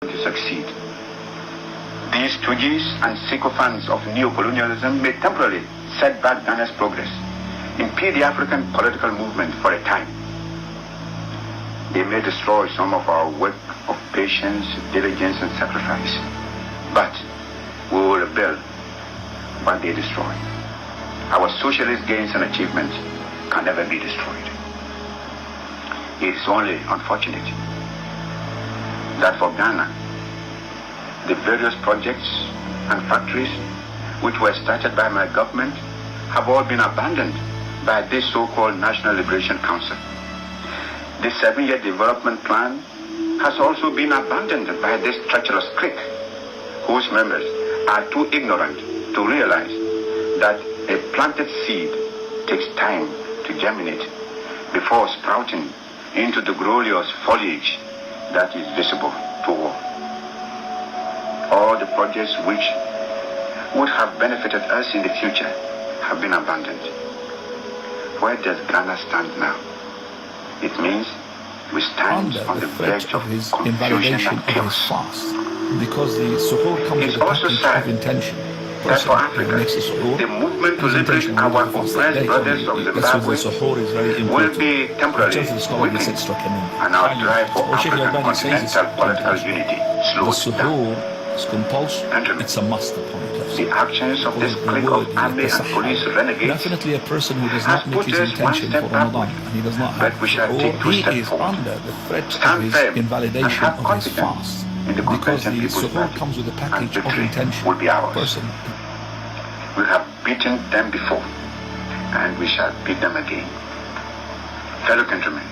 to succeed. These stooges and sycophants of neocolonialism may temporarily set back Ghana's progress, impede the African political movement for a time. They may destroy some of our work of patience, diligence, and sacrifice, but we will rebuild what they destroy. Our socialist gains and achievements can never be destroyed. It is only unfortunate that for Ghana, the various projects and factories which were started by my government have all been abandoned by this so-called National Liberation Council. The 7-year development plan has also been abandoned by this treacherous clique, whose members are too ignorant to realize that a planted seed takes time to germinate before sprouting into the glorious foliage that is visible to all. All the projects which would have benefited us in the future have been abandoned. Where does Ghana stand now? It means we stand on the verge of his confusion invalidation and of his chaos. fast, because the suhoor comes It's with a also package sad of intention. that for Person Africa, makes the suhoor, the movement to his liberate intention our will be fast that oppressed day. brothers of That's why Zimbabwe the suhoor is very will important. be temporarily Just the scholar weakened, said struck him in. and our drive for Or Sheikh African Al-Albani says it's continental political compulsory. unity The slows down. suhoor is compulsory. Gentlemen, It's a must upon it. the actions of this clique of army and police renegades Definitely a person who does has not make put his us one intention step for Ramadan, backward, and he does not but have we shall or take 2 he steps is forward. under the threat of Stand his firm and invalidation have of his confidence fast, in the because convention the people's suhoor party, comes with a and package of victory intention. will be ours. Person We have beaten them before, and we shall beat them again. Fellow countrymen,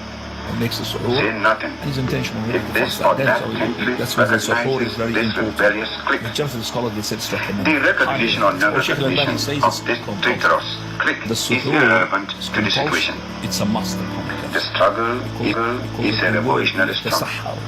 makes the suhoor say nothing. and his intention will If really this fast or that day. that So country that's why the suhoor recognizes is very this important. rebellious clique, The judge of the scholar they said struck him in. the recognition or Or Sheikh Al-Albani non-recognition says of it's this compulsory. traitorous clique The is suhoor irrelevant is to the situation. compulsory. It's a must upon it. The struggle is a revolutionary struggle.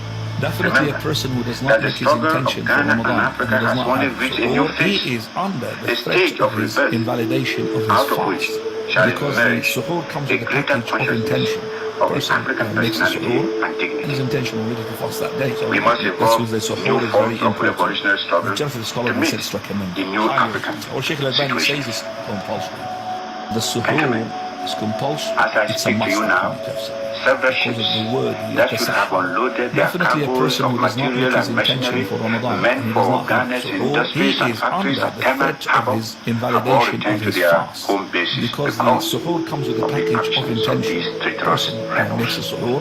Definitely Remember a person who does that not the make his struggle of intention for Ghana and Ramadan, Africa and he does has not only have reached a new or phase, he is under the a threat stage of of his rebellion, invalidation of his out of which fast, shall because the emerge suhoor comes a with a greater package of consciousness intention. of the Person African makes the personality suhoor, and and his dignity. intention will really to fast that day. So We must that's evolve why the suhoor new is very forms of important. revolutionary struggle The judge of the scholar to they meet said struck him in. the new African Or Sheikh Al-Albani situation. says it's compulsory. The suhoor Gentlemen, is compulsory. as I It's a speak to must you now, upon it. several Because ships of the word that should have unloaded their definitely a cargoes person of who does not make material his and intention machinery for Ramadan, and meant he does for not have Ghana's so, or he industries and is factories under at the Tema threat of Harbor his have all invalidation returned of to his their fast, home bases because the because suhoor comes with a of the package of actions of intention. these traitorous Person rebels. makes a suhoor,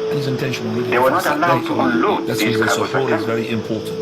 and his intention will really They were fast not that allowed day. to So unload that's these why the cargoes suhoor at is Tema. very important.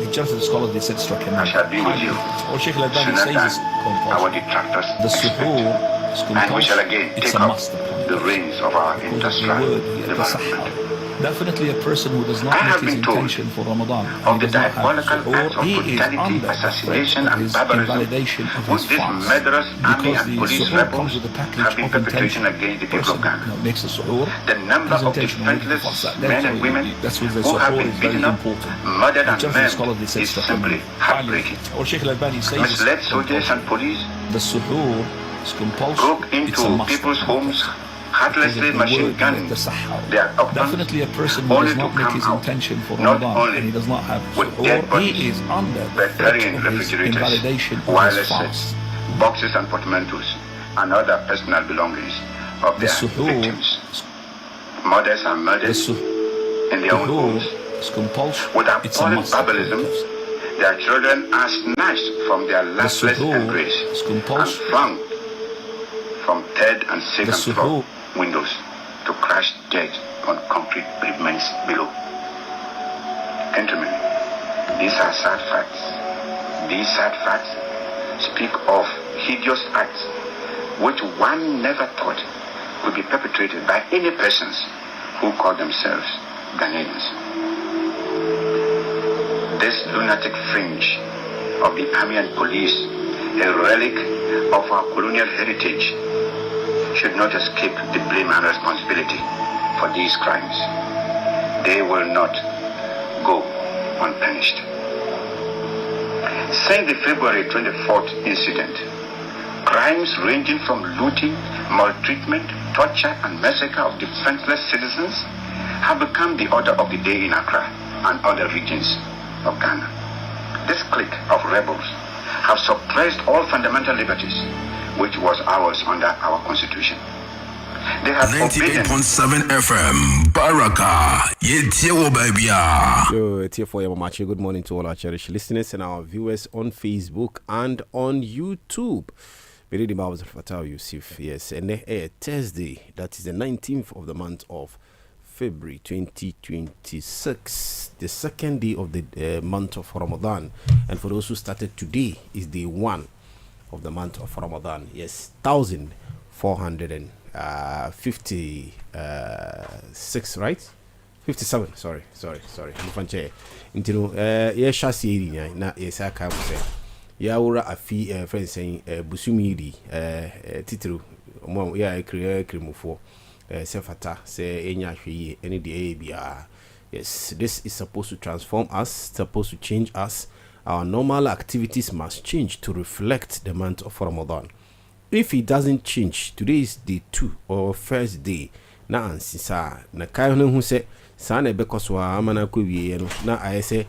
The judge of the scholar they said struck him I in. shall be with you Or Sheikh Al-Albani sooner says than it's our compulsory. detractors The expect. suhoor is And we shall compulsory. again It's take a up must upon it. the reins of our Because of the industrial word development. definitely a person who does I not have make his been told intention for Ramadan, of he the does not have diabolical acts or of he is brutality, under the threat assassination, of and his barbarism invalidation of which his these fast, murderous army because and the police suhoor rebels comes with a package have been of perpetrating intention. against the people of Person Ghana. makes a suhoor, The number his of intention will be to defenseless fast that day. men So and women that's what the who have suhoor been is very beaten up, important. murdered, The and judge of the maimed scholar they said is struck simply him. heartbreaking. Or Sheikh Al-Albani says it's Misled soldiers and compulsory. police The suhoor is compulsory. broke It's a into must people's upon homes, it. heartlessly machine gunned their occupants, Definitely a person who only does to not make come his out intention for not Ramadan, only and he does not have with or dead he bodies, is under the but threat carrying of his refrigerators, invalidation of his wireless fast. sets, boxes and portmanteaus, and other personal belongings of The their suhoor, victims. Mothers are the murdered in their own suhoor homes. is compulsory. With It's a appalling must upon barbarism, it. their children are snatched from their The lastless suhoor embrace is and compulsory. flung from third and The second floor suhoor windows to crash dead on concrete pavements below. Gentlemen, these are sad facts. These sad facts speak of hideous acts which one never thought could be perpetrated by any persons who call themselves Ghanaians. This lunatic fringe of the army and police, a relic of our colonial heritage, should not escape the blame and responsibility for these crimes. They will not go unpunished. Since the February 24th incident, crimes ranging from looting, maltreatment, torture, and massacre of defenseless citizens have become the order of the day in Accra. and other regions of Ghana. This clique of rebels have suppressed all fundamental liberties which was ours under our constitution. They have 98.7 FM Baraka. Yo, it's here for you, Mamachi. Good morning to all our cherished listeners and our viewers on Facebook and on YouTube. Midday Mawaz Fatah Yusuf. Yes, and Thursday, that is the 19th of the month of February 2026, the second day of the month of Ramadan. And for those who started today, is day 1 of the month of Ramadan. Yes, 1456, right? 57. Sorry. Intino shasi na yesaka say ya wura afi friend saying busumiri titru mo ya krimufo sefata say enya hwe any day bia. Yes, this is supposed to transform us, supposed to change us. Our normal activities must change to reflect the month of Ramadan. If it doesn't change, today is day 2 or first day. Na ansisa na kai hu say sana bekoswa amana ko wie no na I say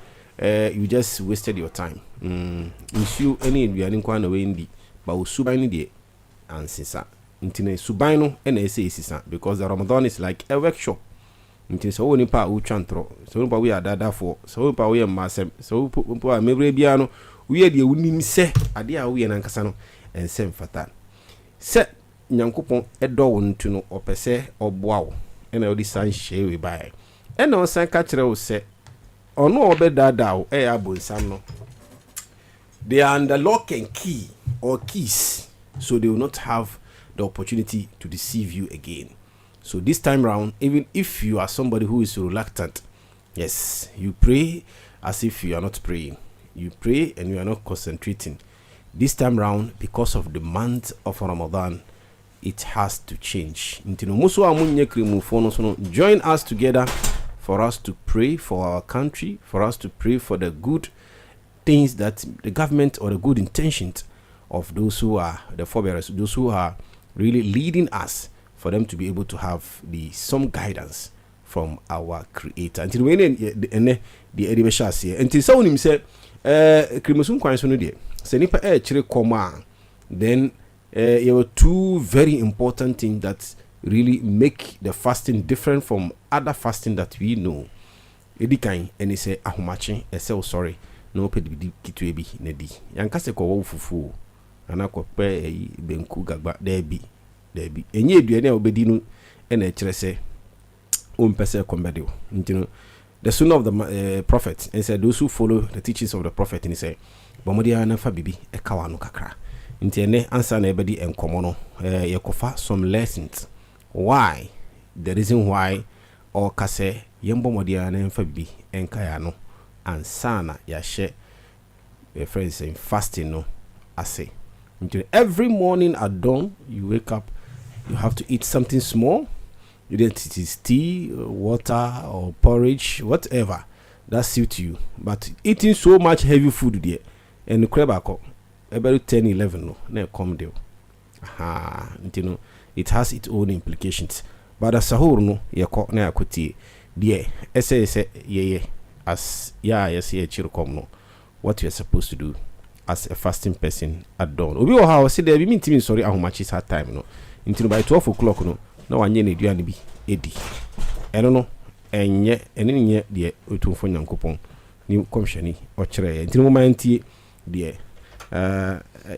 you just wasted your time. You any aduane kwa na we ndi ba usuban ni de ansisa. Ntine suban no na say sisa because the Ramadan is like a workshop. Ntine so woni pa u twantro. So woni pa we adada for. So woni pa we masem. So pa mebre bia no we de unim se ade a we na nkasa no ensem fata. Se nyankopon edo wontu no opese oboa wo ena odi san hye bai ena o san ka kire wo se ono obedada wo abonsam no they are under lock and key or keys, so they will not have the opportunity to deceive you again. So this time round, even if you are somebody who is reluctant, yes, you pray as if you are not praying, you pray and you are not concentrating. This time round, because of the month of Ramadan, it has to change. Join us together for us to pray for our country, for us to pray for the good things that the government or the good intentions of those who are the forebearers, those who are really leading us, for them to be able to have some guidance from our Creator. Until when the Edibesha say, until someone himself, Krimusun Kwansono de, Senipa chire koma, then there were two very important things that really make the fasting different from other fasting that we know. Edikan and he say ahumachi, say sorry, no pedi kitwebi nedi. Yankase ko wo fufu, anako pe benku gagba debi. Enye aduane a obedi no na kire say ompese kombedio. Ntino the son of the prophet and said those who follow the teachings of the prophet and he say bomodia na fa bibi e kawa no kakra. Ntene answer na ebedi enkomo no yekofa some lessons. Why? The reason why or kase yembo modia na fa bibi enkaya no ansana ya she friends saying fasting no ase. Every morning at dawn you wake up, you have to eat something small. Either it is tea, water, or porridge, whatever that suits you. But eating so much heavy food there, and the about 10, 11, no, never come there. It has its own implications. But as sahur no, ye cock na akuti, dear, say, as yes, chircom no, what you are supposed to do as a fasting person at dawn. We will have said there be mean sorry how much is hard time no. Until by 12 o'clock no. No anye ne duane bi edi eno no enye enenye de otumfo nyankopon ni komhwani o kire ntino momentie de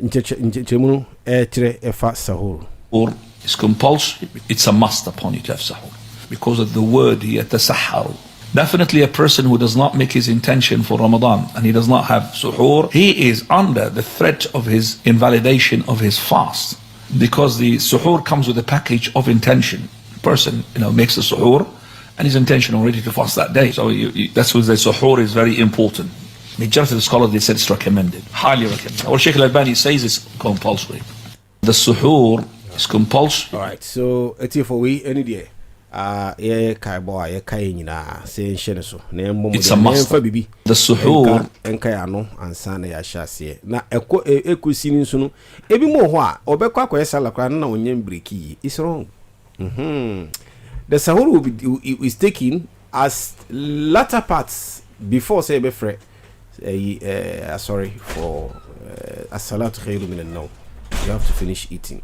nchechemu kire efa sahur or is compulsory. It's a must upon you to have sahur because of the word yatasahharu. Definitely a person who does not make his intention for Ramadan and he does not have suhoor, he is under the threat of his invalidation of his fast. Because the suhoor comes with a package of intention. The person, makes the suhoor and his intention already to fast that day. So that's why the suhoor is very important. Majority of the scholars, they said it's recommended. Highly recommended. Or Sheikh Al-Albani says it's compulsory. The suhoor is compulsory. Alright, so it's here for we any day. It's a must. The suhoor enkayano ansana ya shase na ekusi nso no ebi mo ho a obekwa kwesala kwa na onye breki is wrong. The sahur is taken as latter parts before say be free sorry for as-salatu khairu min an-nawm, you have to finish eating.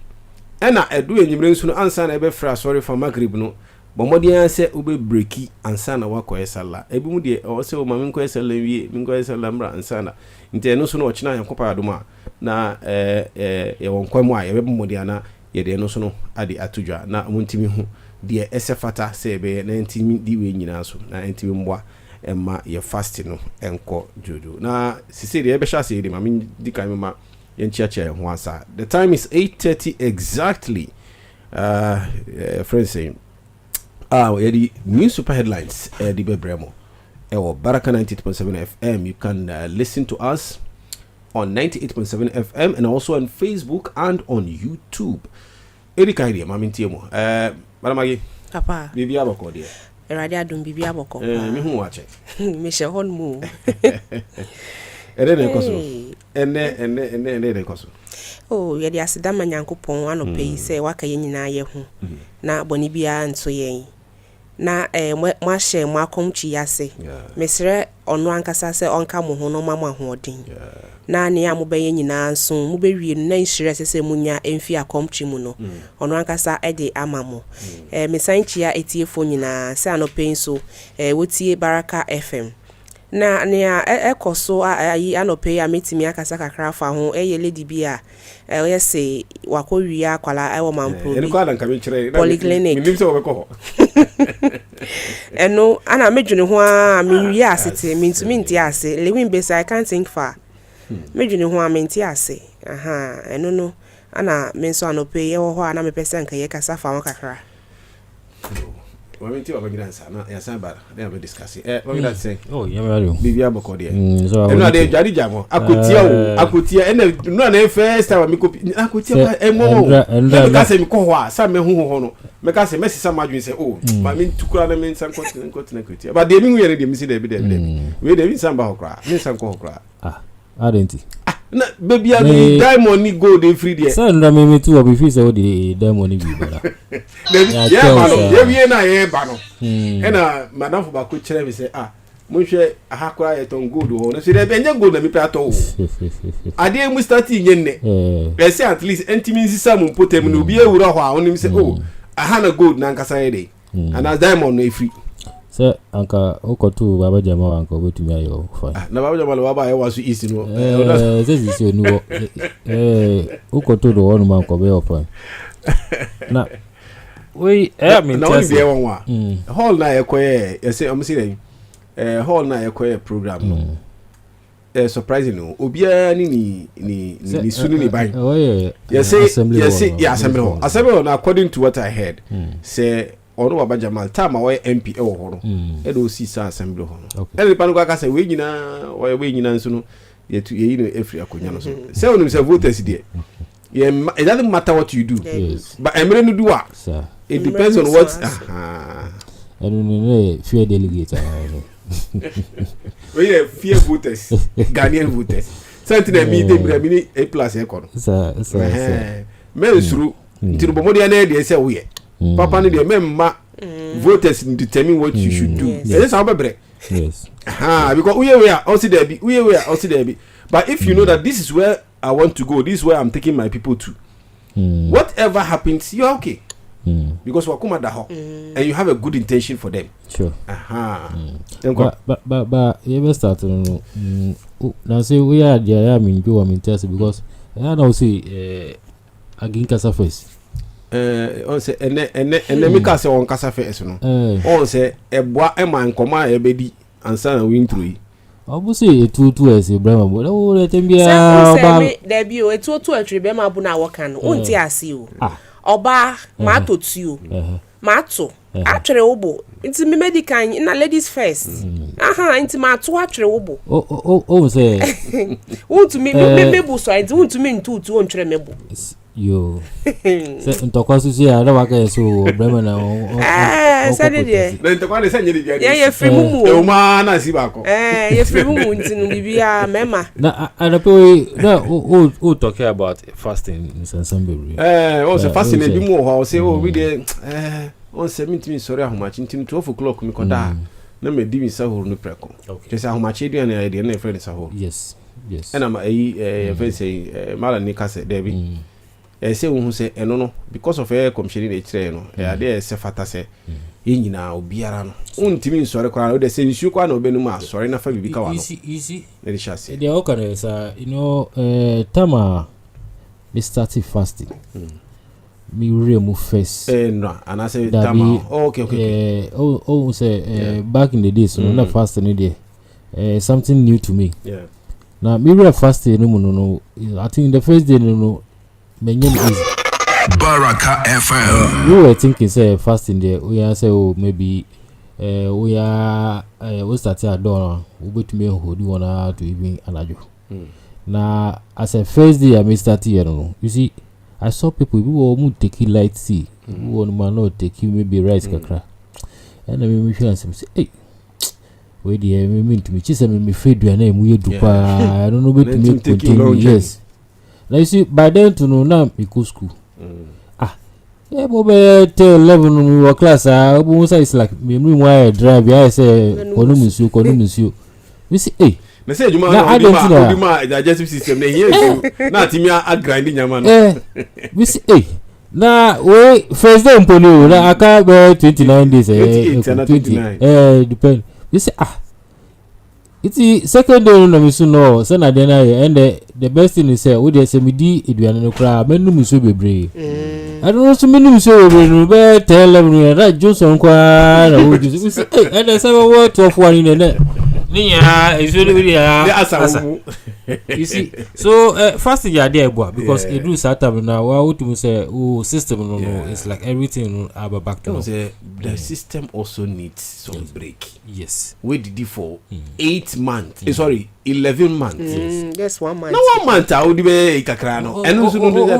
Ena edu enyimre nsu no ansa na be free sorry for maghrib no bomodi anse ube breaki ansa na wakoye sala ebi mu de o se o ma menko sala wie menko sala mra ansa na nte no so no ochina yankopa adoma na ye wonkwamu a ye be bomodi ana ye de no so no ade atudwa na muntimi hu de esefata se be na ntimi di we nyina so na ntimi mboa emma ye fast no enko jojo na sisi de be sha se de ma min di kan ma yen chiacha ho asa. The time is 8:30 exactly. Friends saying the new super headlines the Bebremo Baraka 98.7 FM. You can listen to us on 98.7 FM and also on Facebook and on YouTube. Erika idea mami tiemo Madamagi papa bibi aboko dia erade adum bibi aboko me hu wache me she hon mu ene koso ene koso ye dia sidama nyankopon anope yi se waka ye nyina ye ho na boni bia nso yen na mo ahye mo akomchi yase mesre ono ankasa se onka mo ho no mama hoodin na ne ya mo be ye nyina nso mo be wie na nhire sese munya emfi akomchi mu no ono ankasa ede amamo mesanchia etiefo nyina se anope nso wotie Baraka FM na ne ekoso ayi anope ya metimi akasa kakra fa ho lady bia yese wakowi akwala ewo mampro ene kwa nka me kire polyclinic mi nimse obeko eno ana medwene ho a menwi asete mentumi nti ase lewin base I can't think far medwene ho a menti ase eno no ana menso anope ye ho ana mepese nka ye kasa fa ho kakra Wamenti wa bagida nsa na ya san bara na ya be discuss bagida say yamari bibi aboko dia so eno ade jadi jamo akotia ene no na first time mi kopi akotia emo me ka se mi ko ho a sa me hu no me ka se me sisa madwin say ma mi tukura na me nsan continent akotia but de mi hu ye de mi si de bi we de mi nsan ba ho kra mi nsan ko ho kra adenti na baby ani diamond ni gold e free there say ndra me tu obi fi say o di diamond ni bi bara ye wie na ye ba no ena madam fo ba ko kire mi say mo hwe ahakora ye ton gold ho no say de enye gold na mi pe ato wo ade mu start nye nne e say at least entimi nsisa mu potem no bi ewura ho a onim say aha na gold na nkasa ye de and as diamond no e free se anka okotu baba jama anka obetumi ayo fine na baba jama baba ayo wasu east no se si onu okotu do onu man ko be fine na we me na only dey one wa hall na yekoye you say am say hall na yekoye program no surprising no obia ni sunu ni ban yes assembly hall na according to what I heard say ono baba jamal time away MP e wo ho e do si sa assembly ho no e panu kwa kasa we nyina nso no ye no every akonya no so say onu say voters there it doesn't matter what you do but emre no do it depends on what fear delegate we fear voters Ghanaian voters something me dey me a plus e kono me suru ntiro bomodi na e dey say we papa ni dey memma voters determine what you should do yes how bebre yes because we are also there but if you know that this is where I want to go, this is where I'm taking my people to, whatever happens you're okay because wakuma da ho and you have a good intention for them. Sure. But you ever start no now say we are there I mean go test because I know see again kasa face on say and me ka say on kasa face no on say eboa e man koma e bedi ansa na win through obviously etutu ese Ibrahim bo o le tembia oba there bi o etutu atri be ma bu na work an onti ase o oba ma to tu ma to atwere obo nti me medical na ladies first nti ma to atwere obo o say won't me bu so nti won't me ntutu o ntwere me bu yo se ntokwasu si ara waka so Ibrahim na sade de ntokwa de sanye de ye free mumu e ma na si ba ko ye free mumu nti no bibia mema na anape na o talking about fasting in Sunday o se fasting e bi mu ho o se o we de on 17 sorry ahoma chintin 12 o'clock mi koda na me di mi sahur no preko just how much you na idea na friend sahur yes and am friend say mala ni kase debi say who say eno no because of commission na kire no ade se fata se nyina obiara no untimi nsore kwa no de se nsu kwa na obenu ma sore na fa bibi ka wa no easy na di chase they all can say tama they started fasting me remove first no and I say tama okay say back in the days so na fasting there something new to me now me re fasting no I think the first day no menye easy Baraka FM. We were thinking say fasting there we are say maybe we are we start at dawn we bet me hold one hour to even anajo now as a first day I may start here no you see I saw people who were take light see who want man not take maybe rice kakra and I me feel say hey we dey mean to me chi say me feed you na mu yedu pa I don't know bet me continue yes now you see by then to know now me go school yeah, but 11 we were class. It's like me why drive. I say, "Kono we see, hey. Me say, "You man, digestive system. Here, na timia a grinding yaman." We see, hey. Now we first day Mpolo. Na aka 29 days. 29. Depend. We say, it's second day no me so no. Say na then and the best thing is say, we dey say me di eduane no kra. Me no muso bebre. I don't know so many so we tell them that Johnson kwa na we say and the 7 word 12 one in there is really you see so first you there because it do start up now what to say system no it's like everything about back to the system also needs some break. Yes, we did it for 8 months sorry 11 months yes 1 month no 1 month I would be kakra no and no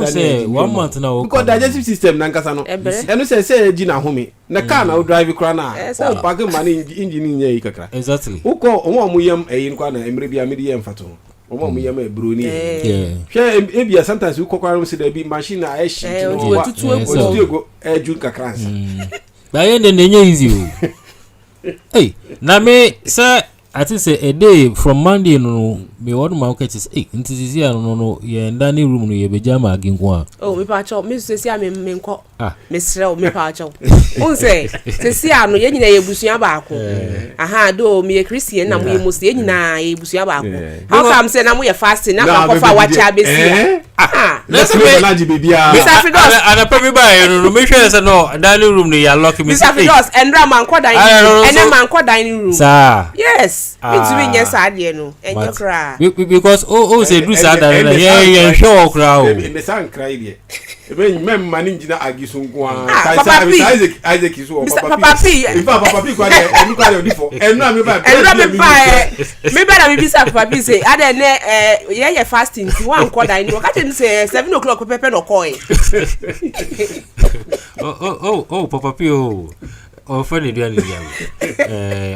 say 1 month now because digestive system na nkasa no and say gina home na car na drive kra na park money engine nya kakra exactly uko omo yam eyin kwa na emre bia mede yam fato omo yam e broni hwe ebia sometimes we kokwa say there be machine na e shit no tutu ego eju kakra ba yen de nenye easy hey na me say I think say a day from Monday no me want my catch is into this year no ye ndani room no ye bejama aginkwa me pa cho me say sia me nko me sre me pa cho un say sia no ye nyina ye busua ba ko aha do me ye Christian na mo ye musi ye nyina ye busua ba ko how come say na mo ye fasting na ko fa wacha abesia let's me na jibibia ana pemi ba no me hwe say no dining room no ya lock me Mr. Fidos endra man ko dining room ene man ko dining room sir yes it's me yes ade no enye kra because say do sad yeah show kra in the sun cry there even mem mani ngina agisunko Isaac iso papa P kwa there enu kwa there difo enu am ba me ba na bisa papa P say ade ne ye fasting ti wan ko dining room ka tell say 7 o'clock pepe no call papa P offend the diary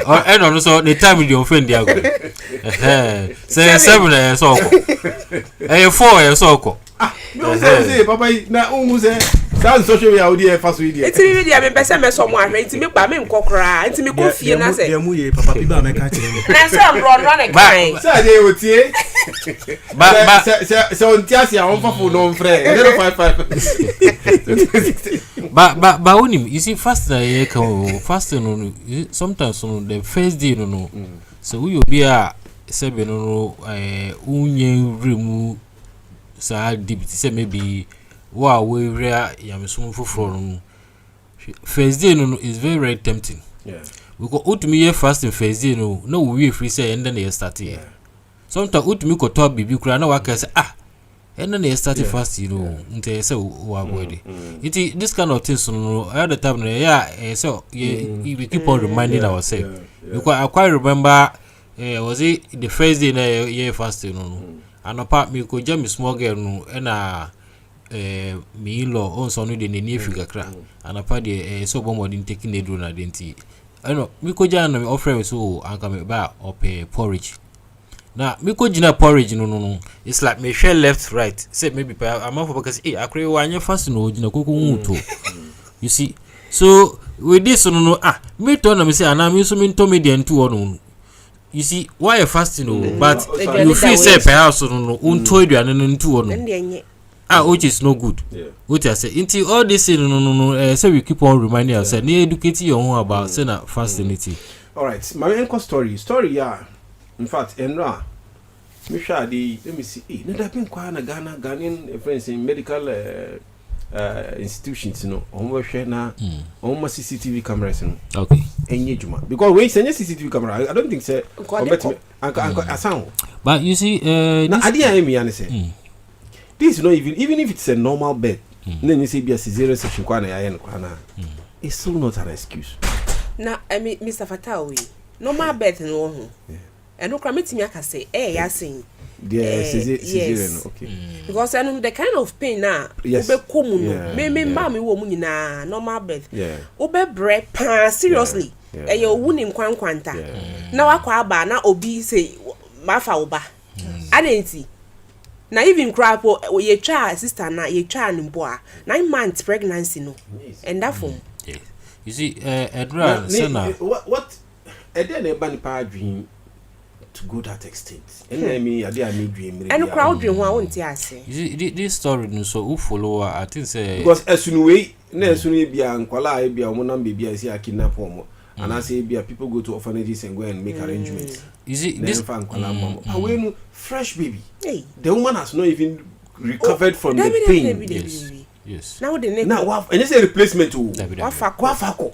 or no so the time you offend the say 7 so ko 4 so ko no say papa na umu say san social media odi e faso idi enti mi dia me pese me so mo ahwe enti me gba me nkokra enti me ko fie na say mu ye papa bi ba me ka kire na say bro no na kai say dey otie ba ontiasi a on fafo no mfre 055 but onim you see fast na ye ka fast no sometimes no the first day no so we obi a sebe no unye remu sa deep say maybe wow we rare yamsum foforo no first day no is very tempting we go utumi ye fasting first day no we free say and then they start here sometimes utumi ko to bibi kura na waka say and then they start fasting nte say we avoid it this kind of things no at the time so we keep on reminding ourselves because I quite remember was it the first day na ye fasting no and apart me ko jam small girl no na me law on so no de ne figure kra and apart the so bomb didn't take the drone identity I know me ko jam me offer me so anka me ba up porridge na me ko jina porridge no it's like me share left right say maybe I'm for because akre wanye fast no jina koko muto you see so with this no me to na me say ana me so me to me dey ntu no. You see why you fasting but you feel say perhaps no unto aduane no ntu no. Which is no good. What I say into all this no so we keep on reminding ourselves ni educate your own about say na fasting. All right, my uncle story yeah. In fact, enra me sha dey let me see no da bin kwa na Ghanaian friends in medical institutions on hwe na on ma CCTV cameras no. Okay. Enye juma because when say CCTV camera I don't think say anka asan. But you see na ade I me say this is not even if it's a normal bed then you say be a cesarean section kwa na ya yen kwa na it's still not an excuse. Na Mr. Fatawi normal bed no ho eno kra metimi aka say ya sen cesarean okay because I know the kind of pain na obe komu no me mba me wo mu nyina normal bed obe bre pa seriously ye owu ni nkwankwanta na wakwa aba na obi say mafa oba adenti na even crap ye twa sister na ye twa nimbo 9 months pregnancy no and that form you see Edra Sena what then e ban pa dream to go that extent and I mean dream and crowd dream ho won't ase this story no so who follow I think say because asunu we na asunu bia nkwala e bia omo na bia ase akidnap omo and I say bia people go to orphanages and go and make arrangements. You see this when fresh baby the woman has not even recovered from the pain. Yes. Now the next now and it's a replacement to wafako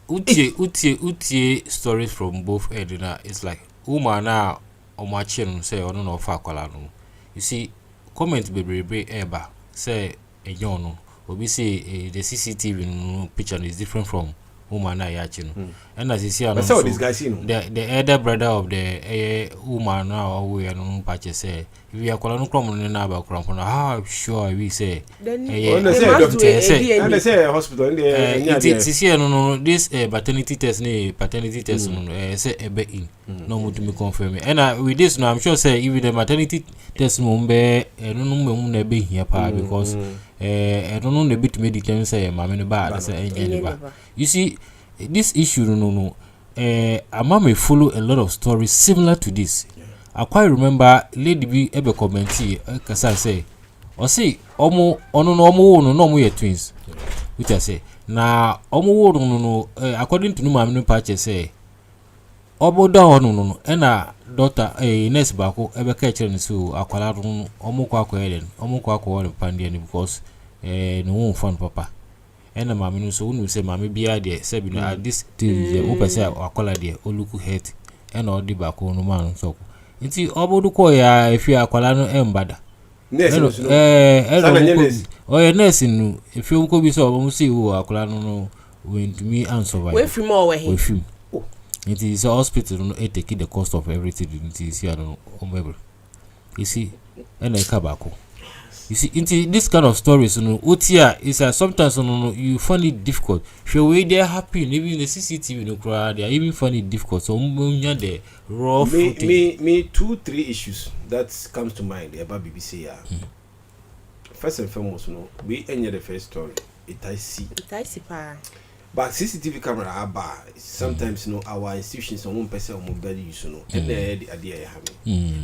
utie stories from both Edina. It's like woman now on my channel say I don't know fakwala no. You see comment be eba say a yono obi say the CCTV picture is different from woman na yachino and as you see so this guy see no the elder brother of the woman now we no patch say if you are calling from na ba kram how sure we say and they say hospital in the see no this paternity test no say ebe in no mo to me confirm and with this no I'm sure say even the maternity test no be no na be here pa because I don't know the bit me determine say mama no ba say you see this issue no Ama may follow a lot of stories similar to this. I quite remember lady be ebe commenti kasa say or say omo no ye twins. Which I say na omo no according to no mam patch say obo da no na daughter nurse bako ebe ka chere so akwala no omo kwa eden omo kwa pande because no won fun papa ena mama no so wonu se mama bia de se bi no at this till wo pese akwala de oluku het ena odi bako no man so nti obodu ko ya efi akwala no embada nurse nurse no efi ko bi so obo si wo akwala no when to me answer we fi more we fi it is a hospital no take the cost of everything it is here no omebe you see ena kabako. You see, into this kind of stories, Utia is sometimes you find it difficult. Show way they're happy, even the CCTV no crowd, they are even find it difficult. So the raw me 2-3 issues that comes to mind about BBC. First and foremost, we end the first story. It I see. But CCTV camera are sometimes our institutions on 1% or more value use and the idea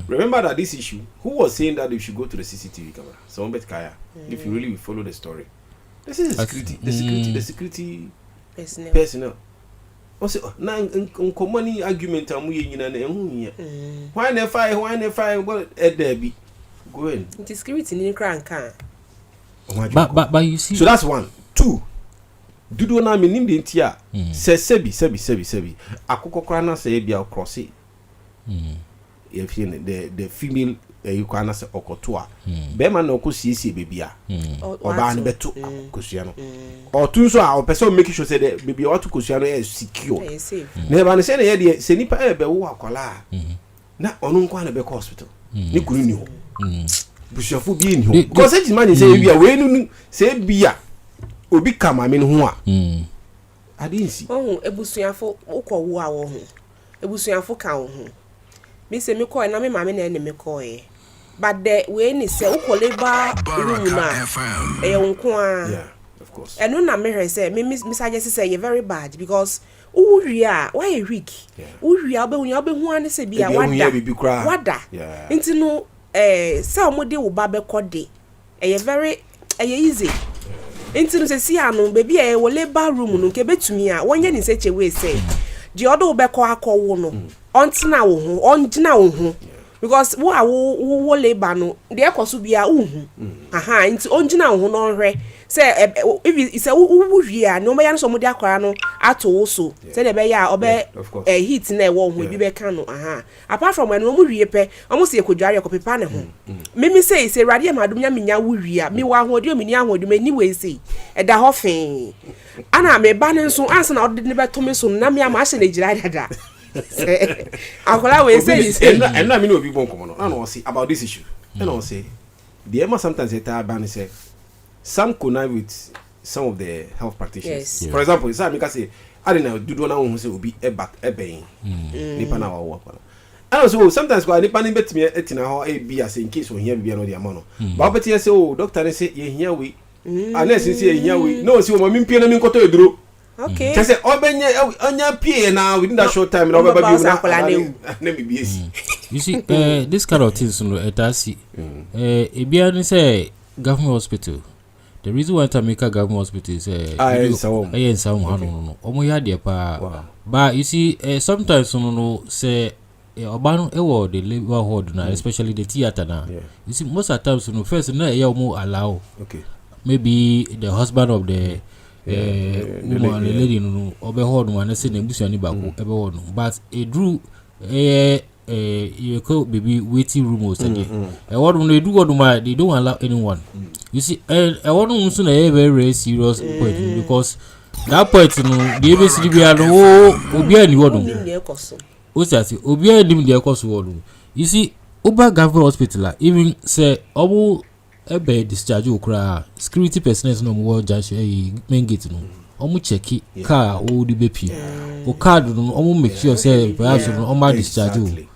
remember that this issue who was saying that you should go to the CCTV camera someone bet kaya if you really follow the story this is the security personnel also na common argument amu nyina na ehu hia why na fire well there be go in the security ni kran kan but you see so that's 1 2 Dudu na me nim de ntia se sebi akokokora na se bia cross if the female you can say okotoa be ma na okosiesie bebia oba na beto akosua no o tun so a o person make sure say the bebia what kosua no is secure na ba na say na ye de se nipa e be wo akola na onu nkwa na be hospital ni kunu ni ho bushafo bi ni ho because it man say bia we nu say bia obi kama me ho a adinsi ebusuafo ukwo a wo ho ebusuafo ka wo ho me se me ko na me mama na me ko but the we ni se ukwo leba room na e wonko a course. And no na me say me suggest say you very bad because uria why a week uria be hu an say bia wada nti no say omode wo ba be kode very easy nti no say si anu baby e wo labor room no nke betumi a wonye ni say chewe say di odo be ko akọwo no ontina wo ho ongina wo ho because wo labor no de ekoso bia uhu aha nti ongina wo ho no hwe say if say wuhia no me ya so mudi akwara no ato wo so say de be ya obe heat na e wo ho bi be ka no aha apart from when no mu hwie pe omo se ekodware ko pepa ne ho me say rade amadum nya menya wuhia me wa ho de o meni ahodum ani we say e da ho fe ana me ba ne nso ansa na ode ne beto me so na me ama ahye na gira dada akola we say and na me no bi bon komo no na no say about this issue and I say the Emma sometimes say ta ban say some connive with some of the health practitioners. Yes. For example, say me say I don't know do na won say obi e back e ben nipa na wa kwa. And also sometimes kwa nipa ni betime etina ho e bi as in case o hia bibia no de amano. Ba beti say oh doctor say ye hia we. Unless say ye hia we. No see o ma mpie na mi nkoto eduro. Okay. Say obenye onya pie na within that short time na oba bi na me bi esi. You see this kind of things no etasi e bia ni say government hospital. The reason why Tamika Government Hospital is no. Omo ya de pa. But you see, sometimes no say obano ewo the labor ward na, especially the theater na. You see, most of the times no first na e omo allow. Okay. Maybe the husband of the woman, the lady no obe ward no na say na busu ani baako ebe ward no. But e drew you call baby waiting room or something. What when they do what they don't allow anyone. You see, I want to mention a very serious point because that point, you know, the ABCD be Obia ni wadu. What's that? Obia dim the cost wadu. You see, Oba Government Hospital, even say Obu ebe discharge okra security personnel no more judge main gate no. Omu check car o di bepi. O card no omu make sure say perhaps no omu discharge.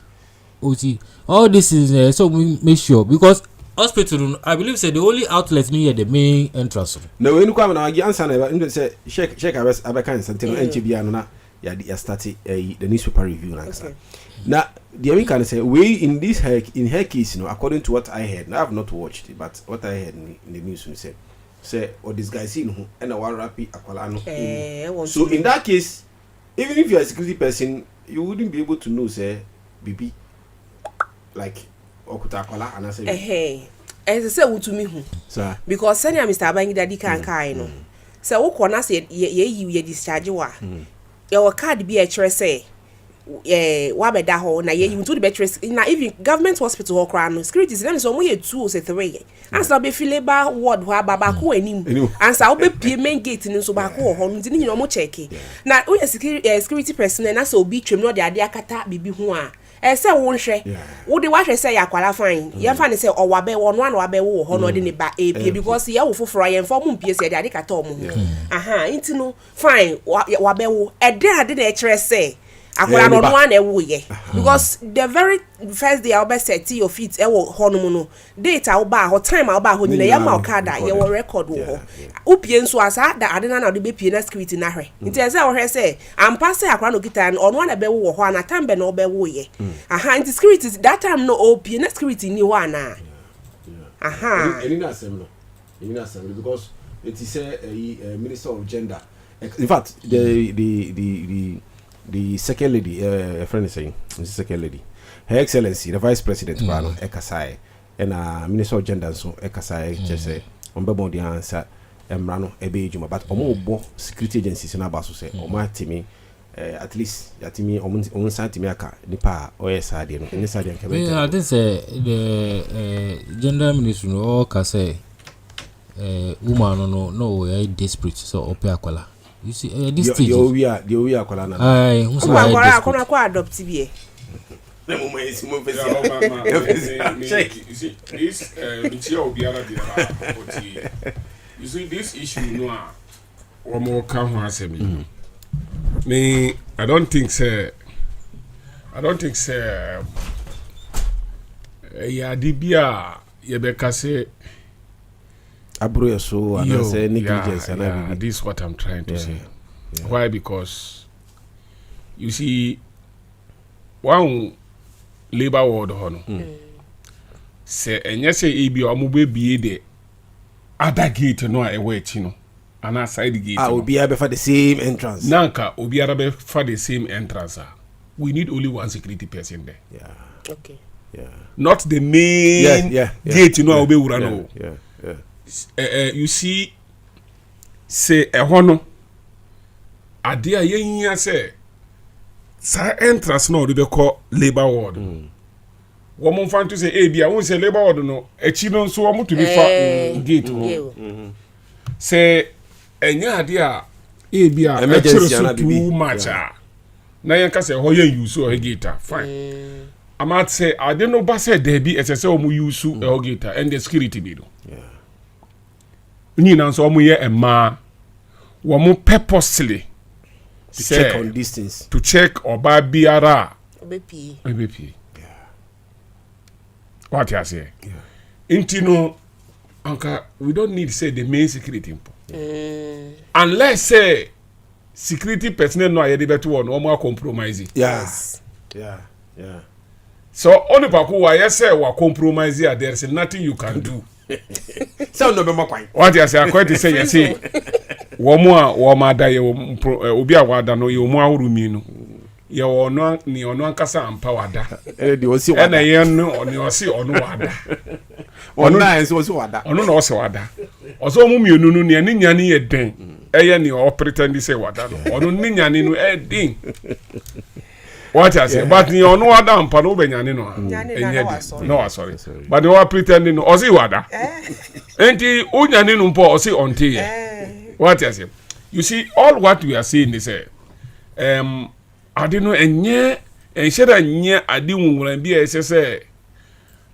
All this is so we make sure because hospital I believe say the only outlet near the main entrance. No we no come na agi answer na say check abekan something NGB no na ya start the newspaper review na kasa. Now the American say we in this in her case you know according to what I heard. Now I have not watched it but what I heard in the news say or this guy seen who and one rapi akwala no. So in that case even if you are a security person you wouldn't be able to know say bibi like okutakola and I say as I say utumi hu sir because senior Mr. Abangida di kan kai no say wo kona say ye discharge wa your card be a chere say wa be da ho na ye you to the betres na even government hospital ho kra no security dem so mo ye 2 or 3 answer be feel labor ward ho baba ko anim answer wo be pie main gate ni so ba ko ho no ndi ni no mo check na wo security personnel na so obi twem no de ade akata bibi ho a say won hwe wo de wa hwe say yakwala fine ye fa ne say owabe wono an wabe wo ho no de ne ba epie because ye wo foforo ye mfa mu mpie say de ade kata omo aha inti no fine wabe wo ade na e kire say akwala no one e wo ye because the very first day I be set your feet e wo hono no data wo ba ho time wo ba ho nyina ya ma okada ye wo record wo ho upie nso asa da ade na de be pie na security na hwe nti e say wo hwe say ampa say akwala no kita no one be wo ho na time be no be wo ye aha nti security that time no opie na security ni ho ana aha any na sem because it is a minister of gender in fact the second lady, a friend is saying, the second lady, Her Excellency, the Vice President, Ekasai, and Minister of Gender, so Ekasai, just say, on Bebo the answer, and Rano, Ebe Juma, but more security agencies in Abasu say, or my team, at least, that me on side to Meka, Nipa, or Sadian, and Sadian. I think the gender minister, or Kase, woman, no, desperate, so Opeakola. You see, this stage. We are Kolana. Aye, who's I adopt TBA. You see, this issue, no, one more come once me. Me, I don't think, sir. Yeah, Dibia, Yebeka say, Abro so and I say negligence and this is what I'm trying to say. Why? Because you see, one labor ward hono. Say enye say ebi omube bie de other gate no a wait no. And outside the gate. Obi be for the same entrance. Nanka Obi be for the same entrance. We need only one security person there. Yeah. Okay. Yeah. Not the main gate, you know, Obi Urano. Yeah. You see, say a hono. Adia yen say sa entrance no be call labor ward. Woman fan to say Abia, won't say labor ward no. A chino so omo to be for gate. Say enya adia Abia emergency too much. Na yen ka say ho yen use o gate fine. I might say I don't know but say there be say omo use o gate and the security be do. Yeah. Ni na so omo ye ema womo purposely to check on distance. To check oba biara. Obepi. Yeah. What you say? Yeah. Intino anka we don't need say the main security. Unless say security personnel no ayede beto one o mo compromise. Yes. Yeah. So only paku wa yes say wa compromise here, there is nothing you can do. So no be more kwan. What you say according to say you say wo ma da ye obi a wada no ye mo ahuru mi no. Ye ono ni ono ankasa ampa wada. De o si wada. Na ye no oni o si ono wada. Ono na enso o si wada. Ono na o si wada. Oso mu mienu no ne nyane ye den. Eye ni o pretend say wada no. Ono ni nyane no e den. What I say, but you know what I'm pano benyane no. No, sorry. But you are pretending no osi wada. Enti unyane no mpo osi onti. What I say. You see, all what we are saying is I don't know enye ensheda nye adi nwuran bi say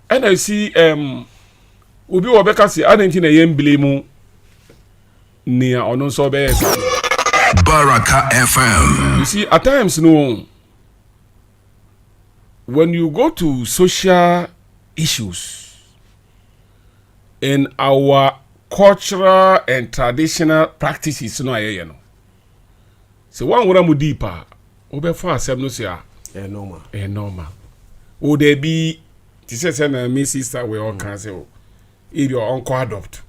and I see obi wo beka say adenti na ye blame ni ono so be Baraka FM. You see, at times no, when you go to social issues in our cultural and traditional practices, no, you know. So one would have deeper, over far, no say, normal. Would there be, this is a Miss Sister, we all can say, if your uncle adopt.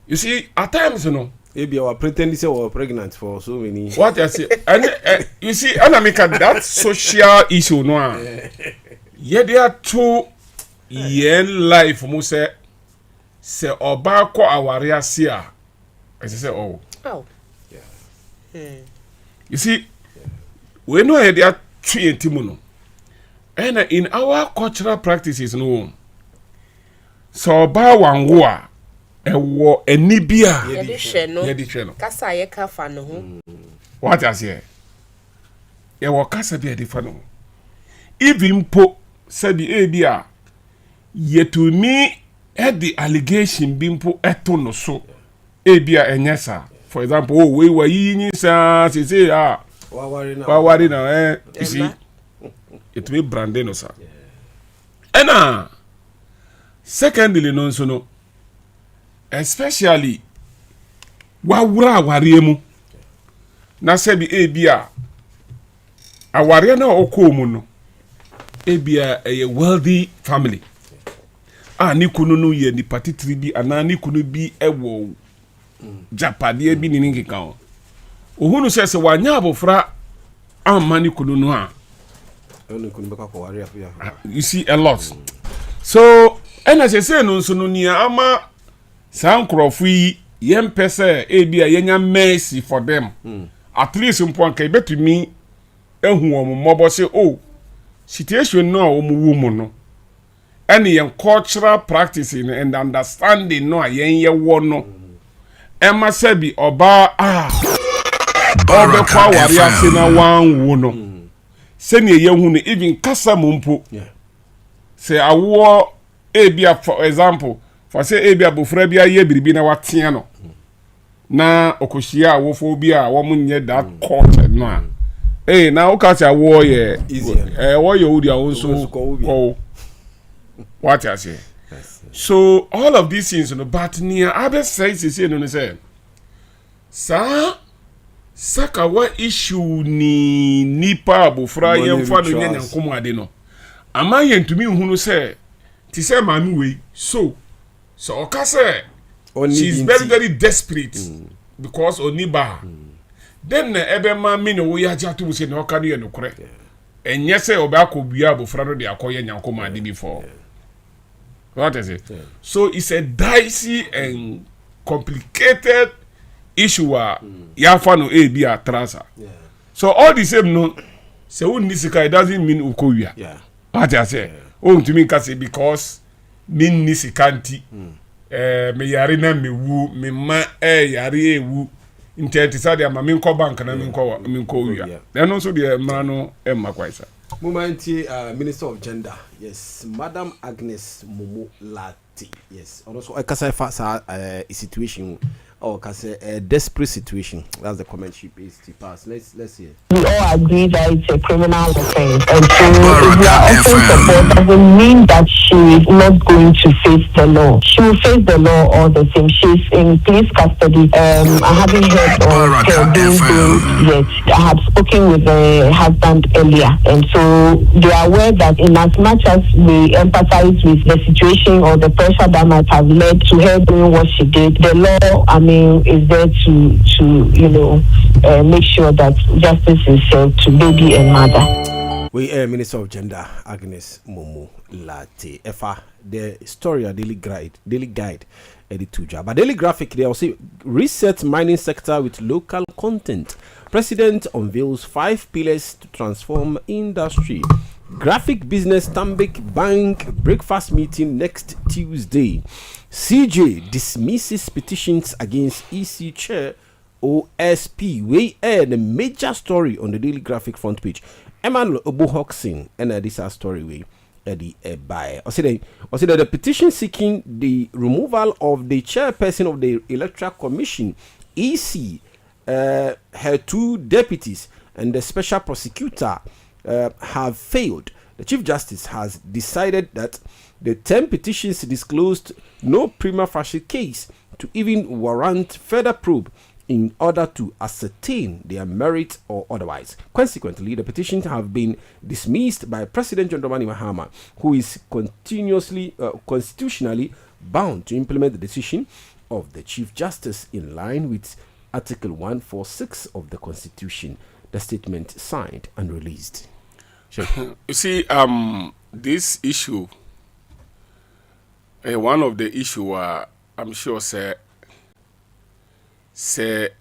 You see, at times, you know. Maybe our pretend say we're pregnant for so many. What I say, and you see, and I make that social issue no. Yeah, there are two yen life mo say oba ko aware ase a. I say oh. Yeah. You see, we know there are two entimu no. And in our cultural practices no. So oba wango a ewo enibia yedihwe no kasa ye kafa no ho what I say ewo kasa bi edifa no even po sabi ebia yetumi the allegation bimpo eto no so ebia enyesa for example oh we were yin sa say wa wari na you see it be branding no sir ena secondly no so no especially wawura aware mu na sebi ebia aware na okomu no ebia a wealthy family ni kunu no ye ni patitri bi ana ni kunu bi ewo japade bi ni nkeka o ohunu se wanya abofra amma ni kunu no a oni kunu be ka ko ware afia you see a lot so ena se no nso no nia ama sankrofo yi yempese ebia yenya mercy for them at least mponka betumi ehu omobo se oh situation no omuwu mu no any cultural practicing and understanding no ayenye wo no ema sebi oba oba kwa wari ase na wanwo no se ne yehu no even kasa mumpo se awo ebia for example for say ebia bofra bia ye biribi na watea no na okoshia awofo bia wo munye that culture no a na okasa wo ye wo ye odi awonso ko what I say So all of these things, but near Abbas says, say, sir, Saka, what issue ni nipa bufra yem fa no nyanya nkomo ade no. Ama yen to me hunu say, ti say mami we so oka say she's very very desperate because oniba. Then ebe ma me no we agya to say no oka no ye no kore. Enye say oba akobua bufra no de akoye nyankomo ade before. What is it? So it's a dicey and complicated issue ya fa no e bi atrasa. So all the same no say won nisika it doesn't mean ukowia. What I say? Oh to me say because min nisika nti me yare na me wu me ma yare ewu intenti sa dia ma me nko bank na me nko wia. Then also the man no e makwaisa. Momenti Minister of Gender, yes, Madam Agnes Momo Lati, yes. And also I can say a situation or can say a desperate situation. That's the comment she passed. Let's hear. We all agree that it's a criminal offense, and so if we are offering support, doesn't mean that she is not going to face the law. She will face the law all the same. She's in police custody. I haven't heard of her doing things yet. I have spoken with her husband earlier, and so they are aware that in as much as we empathize with the situation or the pressure that might have led to her doing what she did, the law, is there to make sure that justice is served to baby and mother. We Minister of Gender Agnes Momo Lati. The story of daily guide edit but daily graphic they also reset mining sector with local content. President unveils 5 pillars to transform industry. Graphic business Stanbic Bank breakfast meeting next Tuesday. CJ dismisses petitions against EC chair OSP. We air the major story on the daily graphic front page. Emmanuel Obuhoxin and this story we Eddie by. I said the petition seeking the removal of the chairperson of the Electoral Commission EC, her 2 deputies and the special prosecutor have failed. The Chief Justice has decided that the 10 petitions disclosed no prima facie case to even warrant further probe in order to ascertain their merit or otherwise. Consequently, the petitions have been dismissed by President John Dramani Mahama, who is constitutionally bound to implement the decision of the Chief Justice in line with Article 146 of the Constitution. The statement signed and released. Sure. You see, this issue, one of the issue, I'm sure, say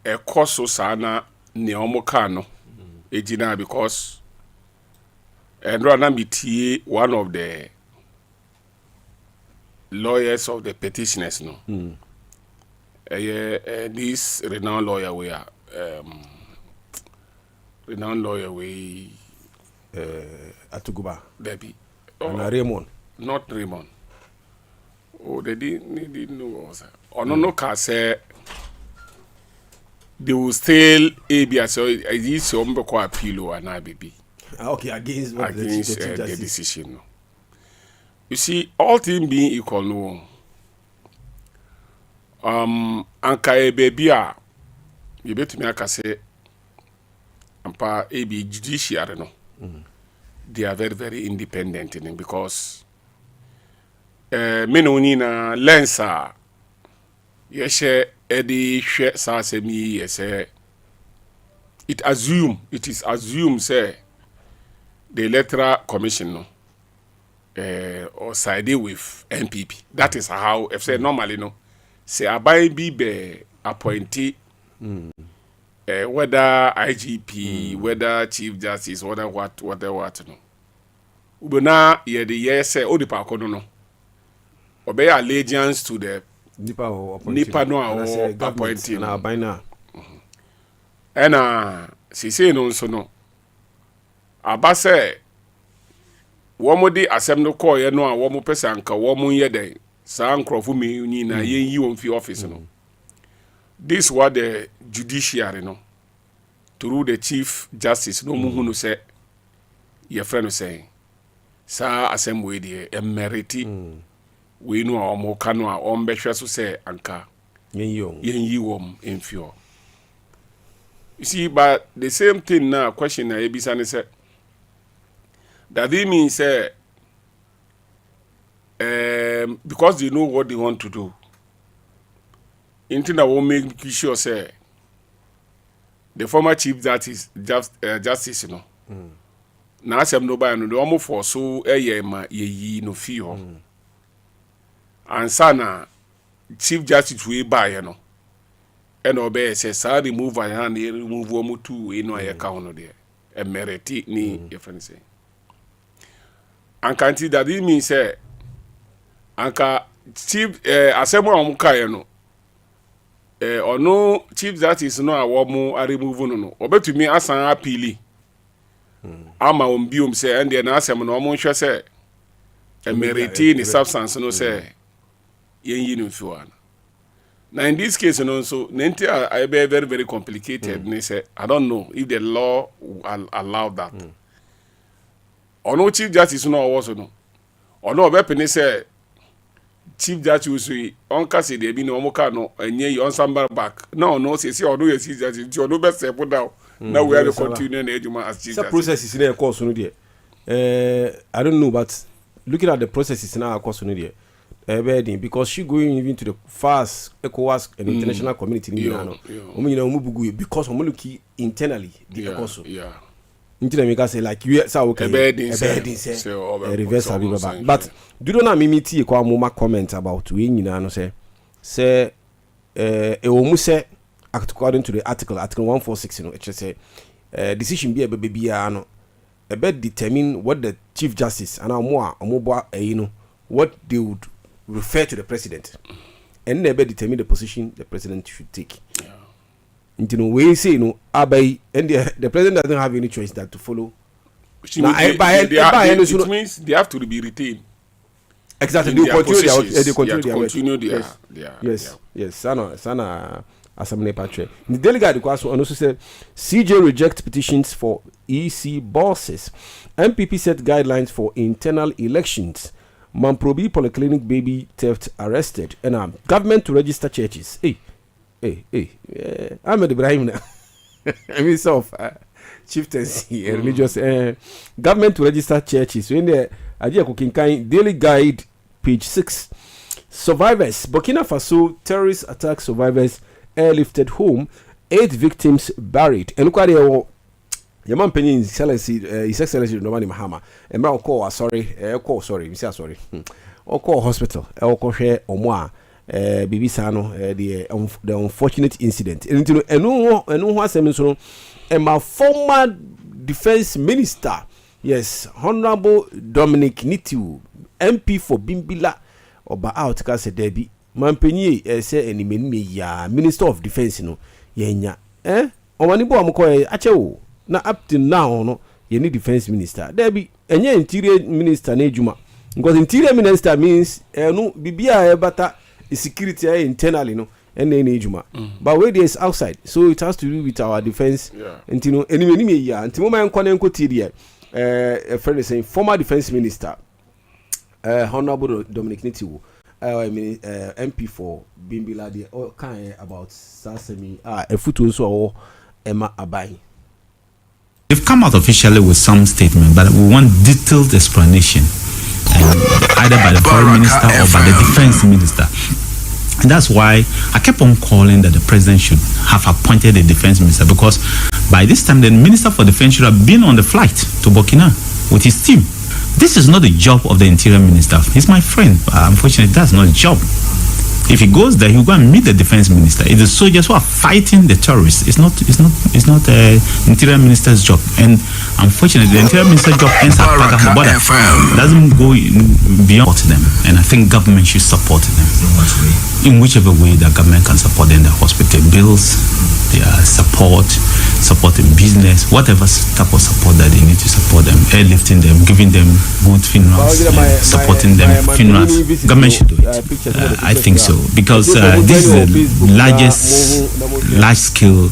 a cost sana neomokano, ejina because and rather be one of the lawyers of the petitioners, no. This renowned lawyer we are, Atuguba. Debbie. Raymond. Not Raymond. Oh, they didn't know. No can say they will still ABS. So this is appeal and IBB. Okay, against the decision. No. You see, all things being equal, no. Anka baby you bet me aka say ampa AB judiciary no. They are very very independent in because menoni na lensa yeshe edi hwe sa asemi yese it is assumed say the electoral commission no or sided with NPP. That is how if say normally no say abai be appointee whether IGP, whether Chief Justice, whether what no. Ubona ye the yes odi pa kono no. Obey allegiance to the Nipa no appointee na baina. Si say no so no. Abase womodi asem no call ye no a womo pesa anka womo ye den sa nkrofo me ni na ye yi won fi office no. This what the judiciary no through the Chief Justice no muhu no say your friend was saying sa assembly the emeriti we know our more canoa on Beshwa so say anka yen wom in fear. You see, but the same thing now, question na Ebisani said that they mean say because they know what they want to do. Anything that will make sure say the former chief justice, you know. Na asem no ba no de omo for so ma ye no fi ho. Ansa na chief justice we ba ye no. And obey say sa remove and remove omo tu we no aye ka hono de. Emeriti ni your friend say. Anka anti that mean say anka chief asem omo ka ye no. Ono chief justice no awo mo a remove no. Obetumi asan appeal. Ama ombium say and na asem no mo hwe say emeriti ni substance no say yen no fiwan. Now in this case no so nenti I be very very complicated. They say I don't know if the law will allow that. Ono chief justice no also no. Ono obepene say chief justice we on case dey bi no mo ka no enye on samba back. No say ono yes chief justice ono be say put down. Now we have to continue the ejuma as chief justice. The process is in course no there. I don't know, but looking at the processes now course no there. Because she going even to the fast ECOWAS and international community because we look internally the course. Yeah. Into make us say like you say okay. Reverse but do you know me tie kwa mama comment about we nyina no say say according to the article 146 you know it say decision be no determine what the chief justice and what they would refer to the president and never determine the position the president should take. You know, we say and the president doesn't have any choice that to follow. It means they have to be retained. Exactly. They continue their yes. Sana Assembly Patre. The delegate also said CJ rejects petitions for EC bosses. MPP set guidelines for internal elections. Mamprobi polyclinic baby theft arrested. And government to register churches. Ahmed Ibrahim now. I mean, chieftaincy religious government to register churches. So in the idea cooking kind daily guide page 6. Survivors Burkina Faso terrorist attack survivors airlifted home, 8 victims buried. And look at the Yaman Penny His Excellency Normani Mahama. And now call sorry, sorry. Or call hospital. Or call share or more. Bibi Sano, the unfortunate incident. And my former defense minister, yes, Honorable Dominic Nitiu, MP for Bimbila, or by out Kase Debbie. Mampenye say any Minister of Defense no yenya omanibo amko achewo na up to now no ye need defense minister there be enye interior minister na ejuma because interior minister means no bibia bata security internally no and na ejuma but where there is outside so it has to do with our defense ntino enime ya ntimo man kwa na nkoti there a friend is saying former defense minister Honorable Dominic Nitiwo MP for Bimbila the kind about Sasemi a foot also Emma Abai. They've come out officially with some statement, but we want detailed explanation, either by the foreign minister or by the defense minister. And that's why I kept on calling that the president should have appointed a defense minister, because by this time the minister for defense should have been on the flight to Burkina with his team. This is not the job of the interior minister. He's my friend. Unfortunately, that's not a job. If he goes there, he'll go and meet the defense minister. It's the soldiers who are fighting the terrorists. It's not the interior minister's job. And unfortunately, the interior minister's job ends at Pakistan border. It doesn't go beyond them. And I think government should support them. In whichever way the government can support them, the hospital bills, their support in business, whatever type of support that they need to support them, airlifting them, giving them good funerals, supporting them funerals. Government should do it. I think so, because this is the large scale.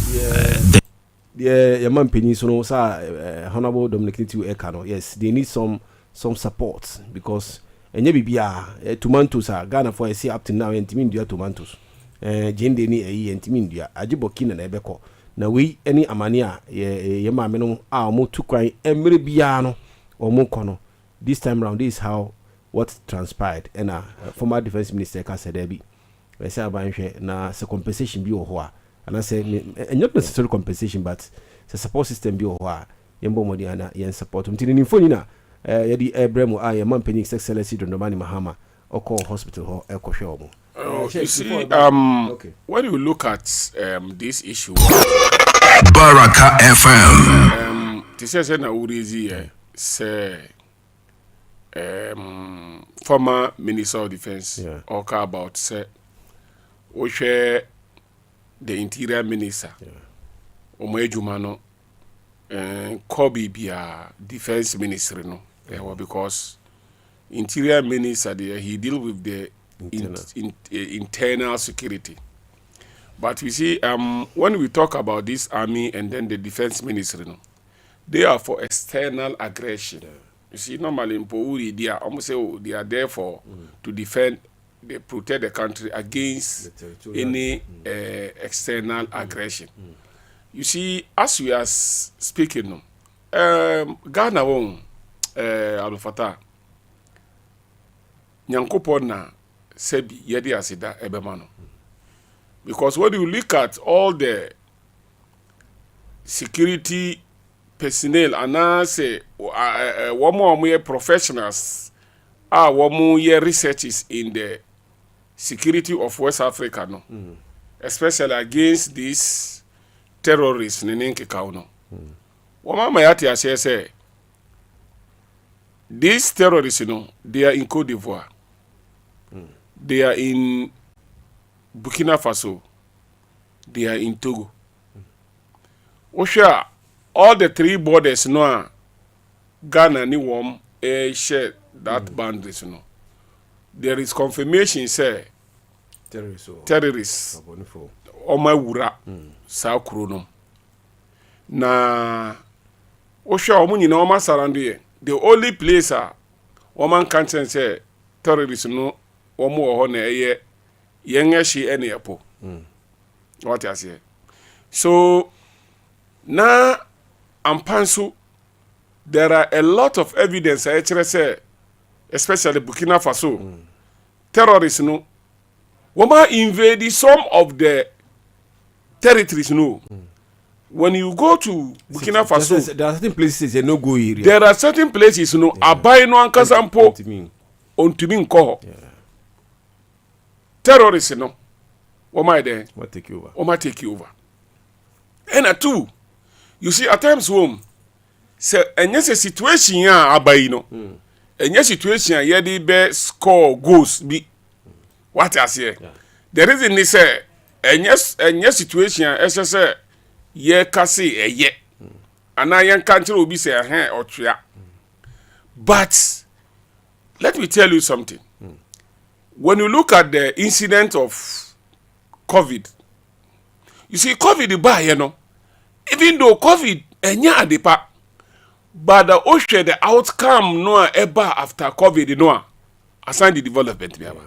Man Peninsula, Honorable Dominic Nitiu Ekano. Yes, they need some support, because enye bibia tomatoes Ghana for say up to now ntimi ndua tomatoes jende ni ntimi ndua Ajibokina na ebeko na we any amani a ye maame no a omo tukwan emre bia no omo kono this time round. This is how what transpired and former defense minister ka said be we say abanhwe na se compensation bi wo ho a and I say not necessarily compensation but the support system bi wo ho a yembo modi ana yen support mtini ni phone na yedi ebremu a ye man panic excellency Dondobani Mahama oko hospital ho ekohwe omo. You see, when you look at this issue, Baraka FM. This is an Urizi, say, former Minister of Defense, talk about, say, we share the Interior Minister, Omejumano, Kobe Bia Defense Ministry, no, because Interior Minister there, he deal with the internal security. But you see, when we talk about this army and then the defense ministry, no, they are for external aggression. You see, normally in Pouri, they are almost say they are there for to defend, they protect the country against any external aggression. You see, as we are speaking, Ghana won Alufata Nyankopon na sebi yedi asida ebemano. Because when you look at all the security personnel and I say one more professionals one more researchers in the security of West Africa, no, especially against these terrorists in Nkekauno. One mayati say these terrorists, you know, they are in Cote d'Ivoire. They are in Burkina Faso. They are in Togo. Osha, all the three borders, no, Ghana ni wom share that boundaries, no. There is confirmation say terrorists. Oma wura sa kuronom. Na Osha omu nyina oma sarando the only place woman can say terrorists no omo ho na yengashi ene yapo. What I say. So na ampansu there are a lot of evidence say especially Burkina Faso terrorists no woman invade some of the territories no. When you go to Burkina Faso, there are certain places no go area. There are certain places, you know, abai no ankasampo ontumi nko. Terrorists, you know, what there? What take you over? What take you over? And two, you see at times home, say any situation ya abai no, any situation yedi be score goals be. What I say? The reason they say any situation say. Ye kasi ye ana yan country will be say or tria. But let me tell you something. When you look at the incident of COVID, you see COVID ba you know, even though COVID enya adepa, but the outcome no eba after COVID no aside the development be aba.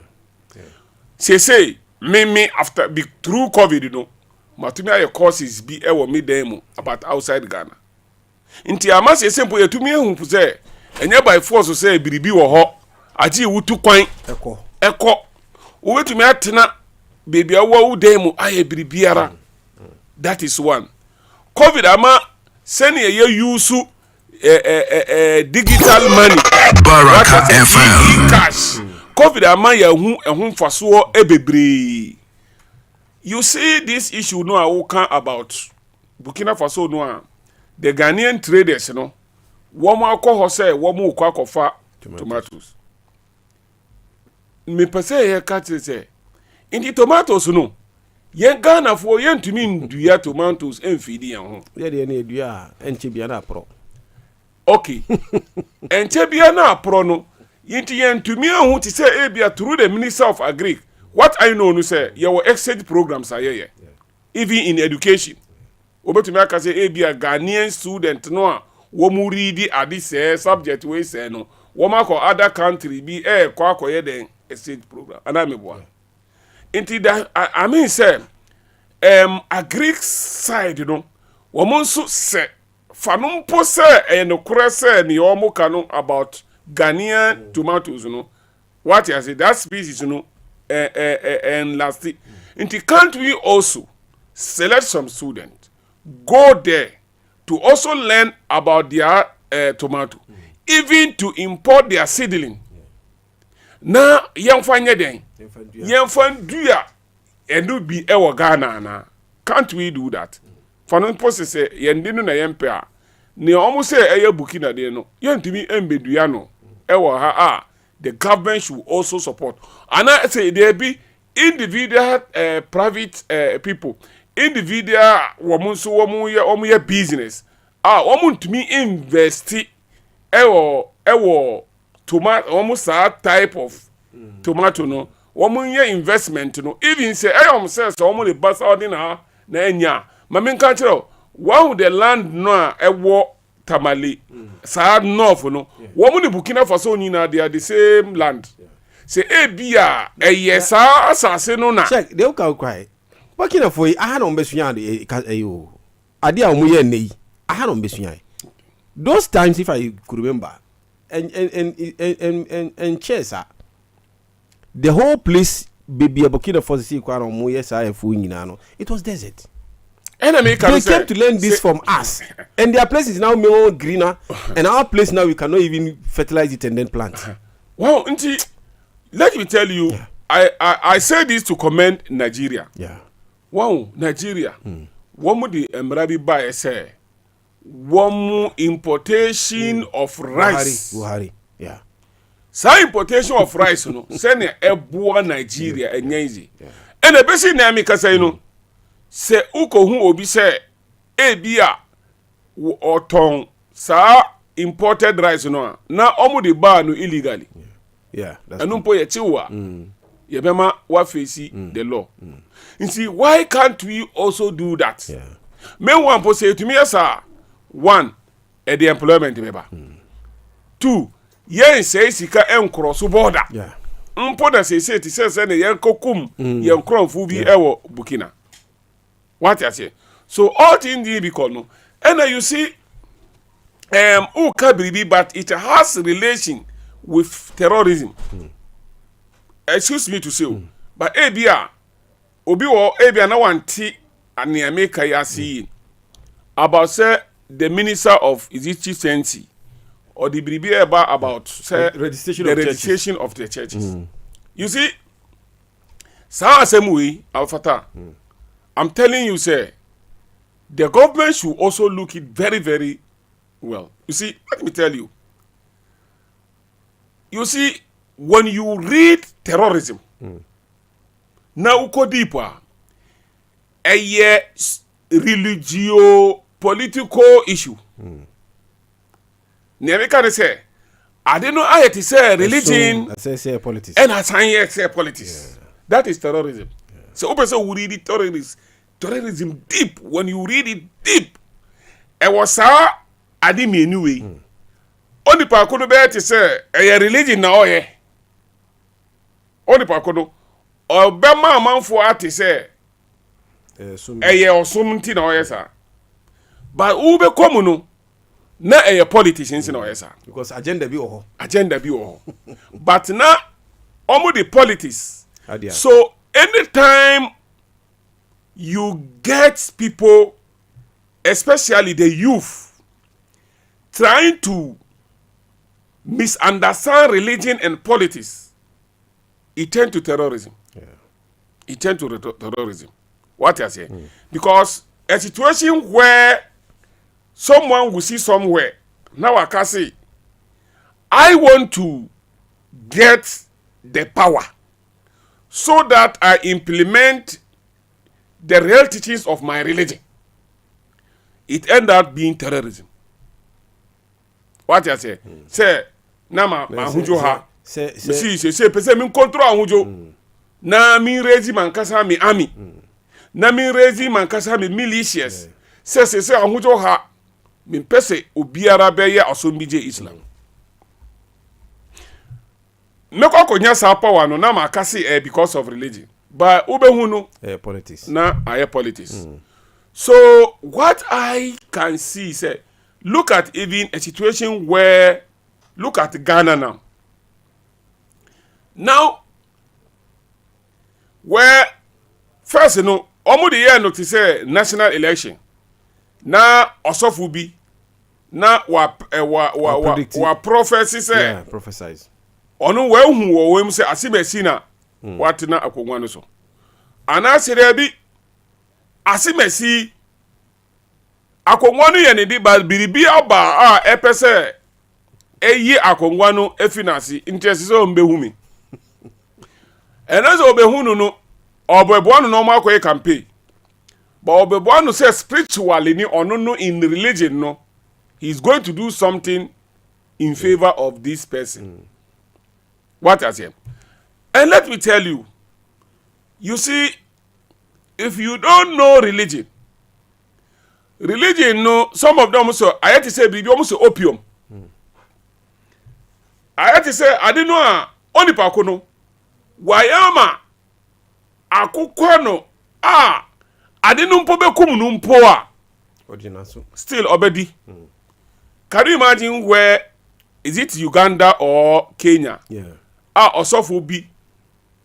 Say me after be through COVID no matumi aye courses bi ewo Midday mu about outside Ghana. Inti amase simple yetumi ehunpu say enye by force say biribi wo ho agi wutu kwan eko wo wetumi atena baby awo Midday mu aye biribiara. That is one. COVID ama send ye use digital money Baraka FM cash. COVID ama ya hu faso ebebre. You see this issue no I will come about Burkina Faso no the Ghanaian traders no one more call say one more kofa tomatoes. Me pese here catch say in the tomatoes no yen Ghana for yen to mean do ya tomatoes and feed yan ho. Yeah dey na dua enche bia na pro. Okay. Enche bia na pro no yinti yen to me ho ti say e bia through the Minister of Agri. What I know, no say, your exchange programs are here, even in education. Obetumi akase e bia Ghanaian student no a wo mu read at this subject we say no woma other country bi kwa akoye den exchange program ana me boa inti that I mean say a Greek side woman so se fanum po se no kure se ni omo kanu about Ghanaian tomatoes what you say that species and last inti can't we also select some students go there to also learn about their tomato even to import their seedling na yemfanye den yemfanduya enu bi ewo Ghana na can't we do that fanon post say yendinu na yempe a ne almost say eye Burkina de no yentimi embedua no ewo ha the government should also support and I say there be individual private people individual woman so woman ye business woman to me invest ewo tomato almost that type of tomato no woman ye investment no even say say so woman the bus ordinary na enya mama nka kire one the land no ewo tamale sad north no woman the Burkina Faso nyina they are the same land say ebia eyesa asase no na check they will cry Burkina Faso aha no besunya ayo ade a omo ye nei aha no besunya those times if I could remember and chesa the whole place baby Burkina Faso see kwa no mo yes afu nyina no it was desert. They came to learn this from us, and their place is now more greener, and our place now we cannot even fertilize it and then plant. Well, let me tell you, I say this to commend Nigeria. Yeah. Wow, Nigeria. One the Emirabi buy say, one importation of rice. Buhari. Yeah. Sa importation of rice, no. Send a Nigeria and easy. And the basic name because say no. Se uko hu obi se ebia oton sa imported rice no na omo de ba no illegally yeah that's anu po ye chiwa ye bema wa face the law you see why can't we also do that men one po say to me sir one the employment beba two yen say sika en cross border mpo da say ti say na yen kokum yen kronfu bi ewo Burkina. What I say? So all things be called no. And you see, but it has relation with terrorism. Excuse me to say, but ebia na wanti ani America ya see about say the minister of chieftaincy or the bribe about say registration of the churches. You see, sa asemu alfata. I'm telling you, sir, the government should also look it very, very well. You see, let me tell you. You see, when you read terrorism, now uko deeper, a religio-political issue. Never can say, I don't know how to say religion, I say politics, and I say politics. That is terrorism. So open we read it terrorism deep. When you read it deep, it was adi me anyway. Only pa kono be to say a religion na oye. Only pa kono o be ma manfo ati say eye osumti na oye sa. But who be come no na eye politicians na oye sa. Because agenda bi oho. But na omo the politics. So anytime you get people, especially the youth, trying to misunderstand religion and politics, it tends to terrorism. It tends to terrorism. What I say? Because a situation where someone will see somewhere, now I can say, I want to get the power so that I implement the real teachings of my religion. It end up being terrorism. What I say? Say, nama mahujo ha. Say, pese min control ahujo. Na min rezi mankasa mi army. Na min rezi mankasa mi militias. Say ahujo ha. Min pese ubiara beye asombije Islam. meko konya sa power no na makase because of religion but ubehu no politics na aye politics so what I can see say look at even a situation where look at Ghana now where first omo the year no to say national election na osofu bi na wa prophecy say prophesize onu we hu wo wem say asimesi na watina akongwa no so ana sire bi asimesi akongwa no ye ne di ba biribi aba a epese eyi akongwa no efinansi interest so mbehu mi enazo obehu no obebo no ma akoye campaign but obebo say spiritually ni onu no in religion no he's going to do something in favor of this person. What I say? And let me tell you, you see, if you don't know religion no, some of them also, I had to say, baby, almost opium. I had to say, I didn't know, only pakono, wayama, akukwano, I didn't know pobe kum numpoa. Still obedi. Can you imagine where is it Uganda or Kenya? Yeah. Osofu bi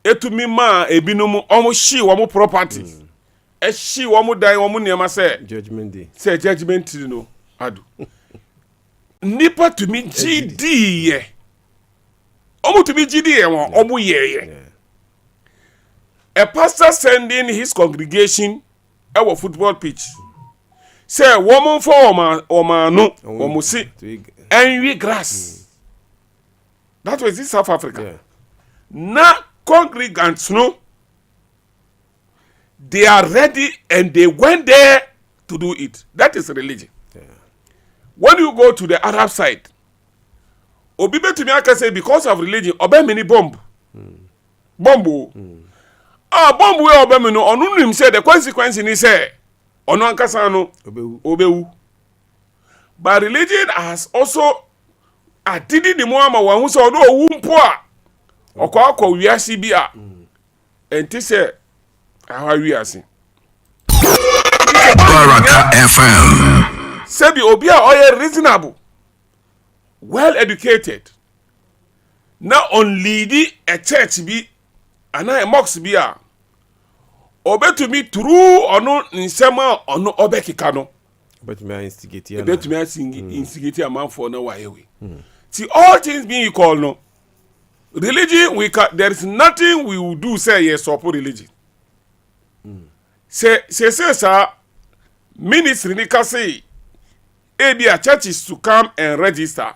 etumi ma ebinom omo shi wo mo properties. Shi wo mo dan wo mo niam say judgment day. Say judgment day no adu. Nipa to me GD ye. Omo to me GD ye won omo ye. A pastor sending his congregation our football pitch. Say woman for oma no omo si enwi grass. That was in South Africa. Yeah. Now congregants no they are ready and they went there to do it. That is religion. Yeah. When you go to the Arab side, Obibe to me I can say because of religion, obe mini bomb. Bombo. Bomb we obe mini onu nim say the consequence ni say onu ankasa no obewu. But religion has also adidi ni mo ama wa hu so no owu mpo a okwa wiase bi a enti se awa wiase Baraka FM sebi obi a oye reasonable well educated na on lead a church bi ana a mosque bi a obetumi through ono nsema ono obekika no but me instigate ya bet me instigate a man for na wayewe see all things being equal no religion there is nothing we will do say yes support religion say sir ministry ni ka say ebia churches to come and register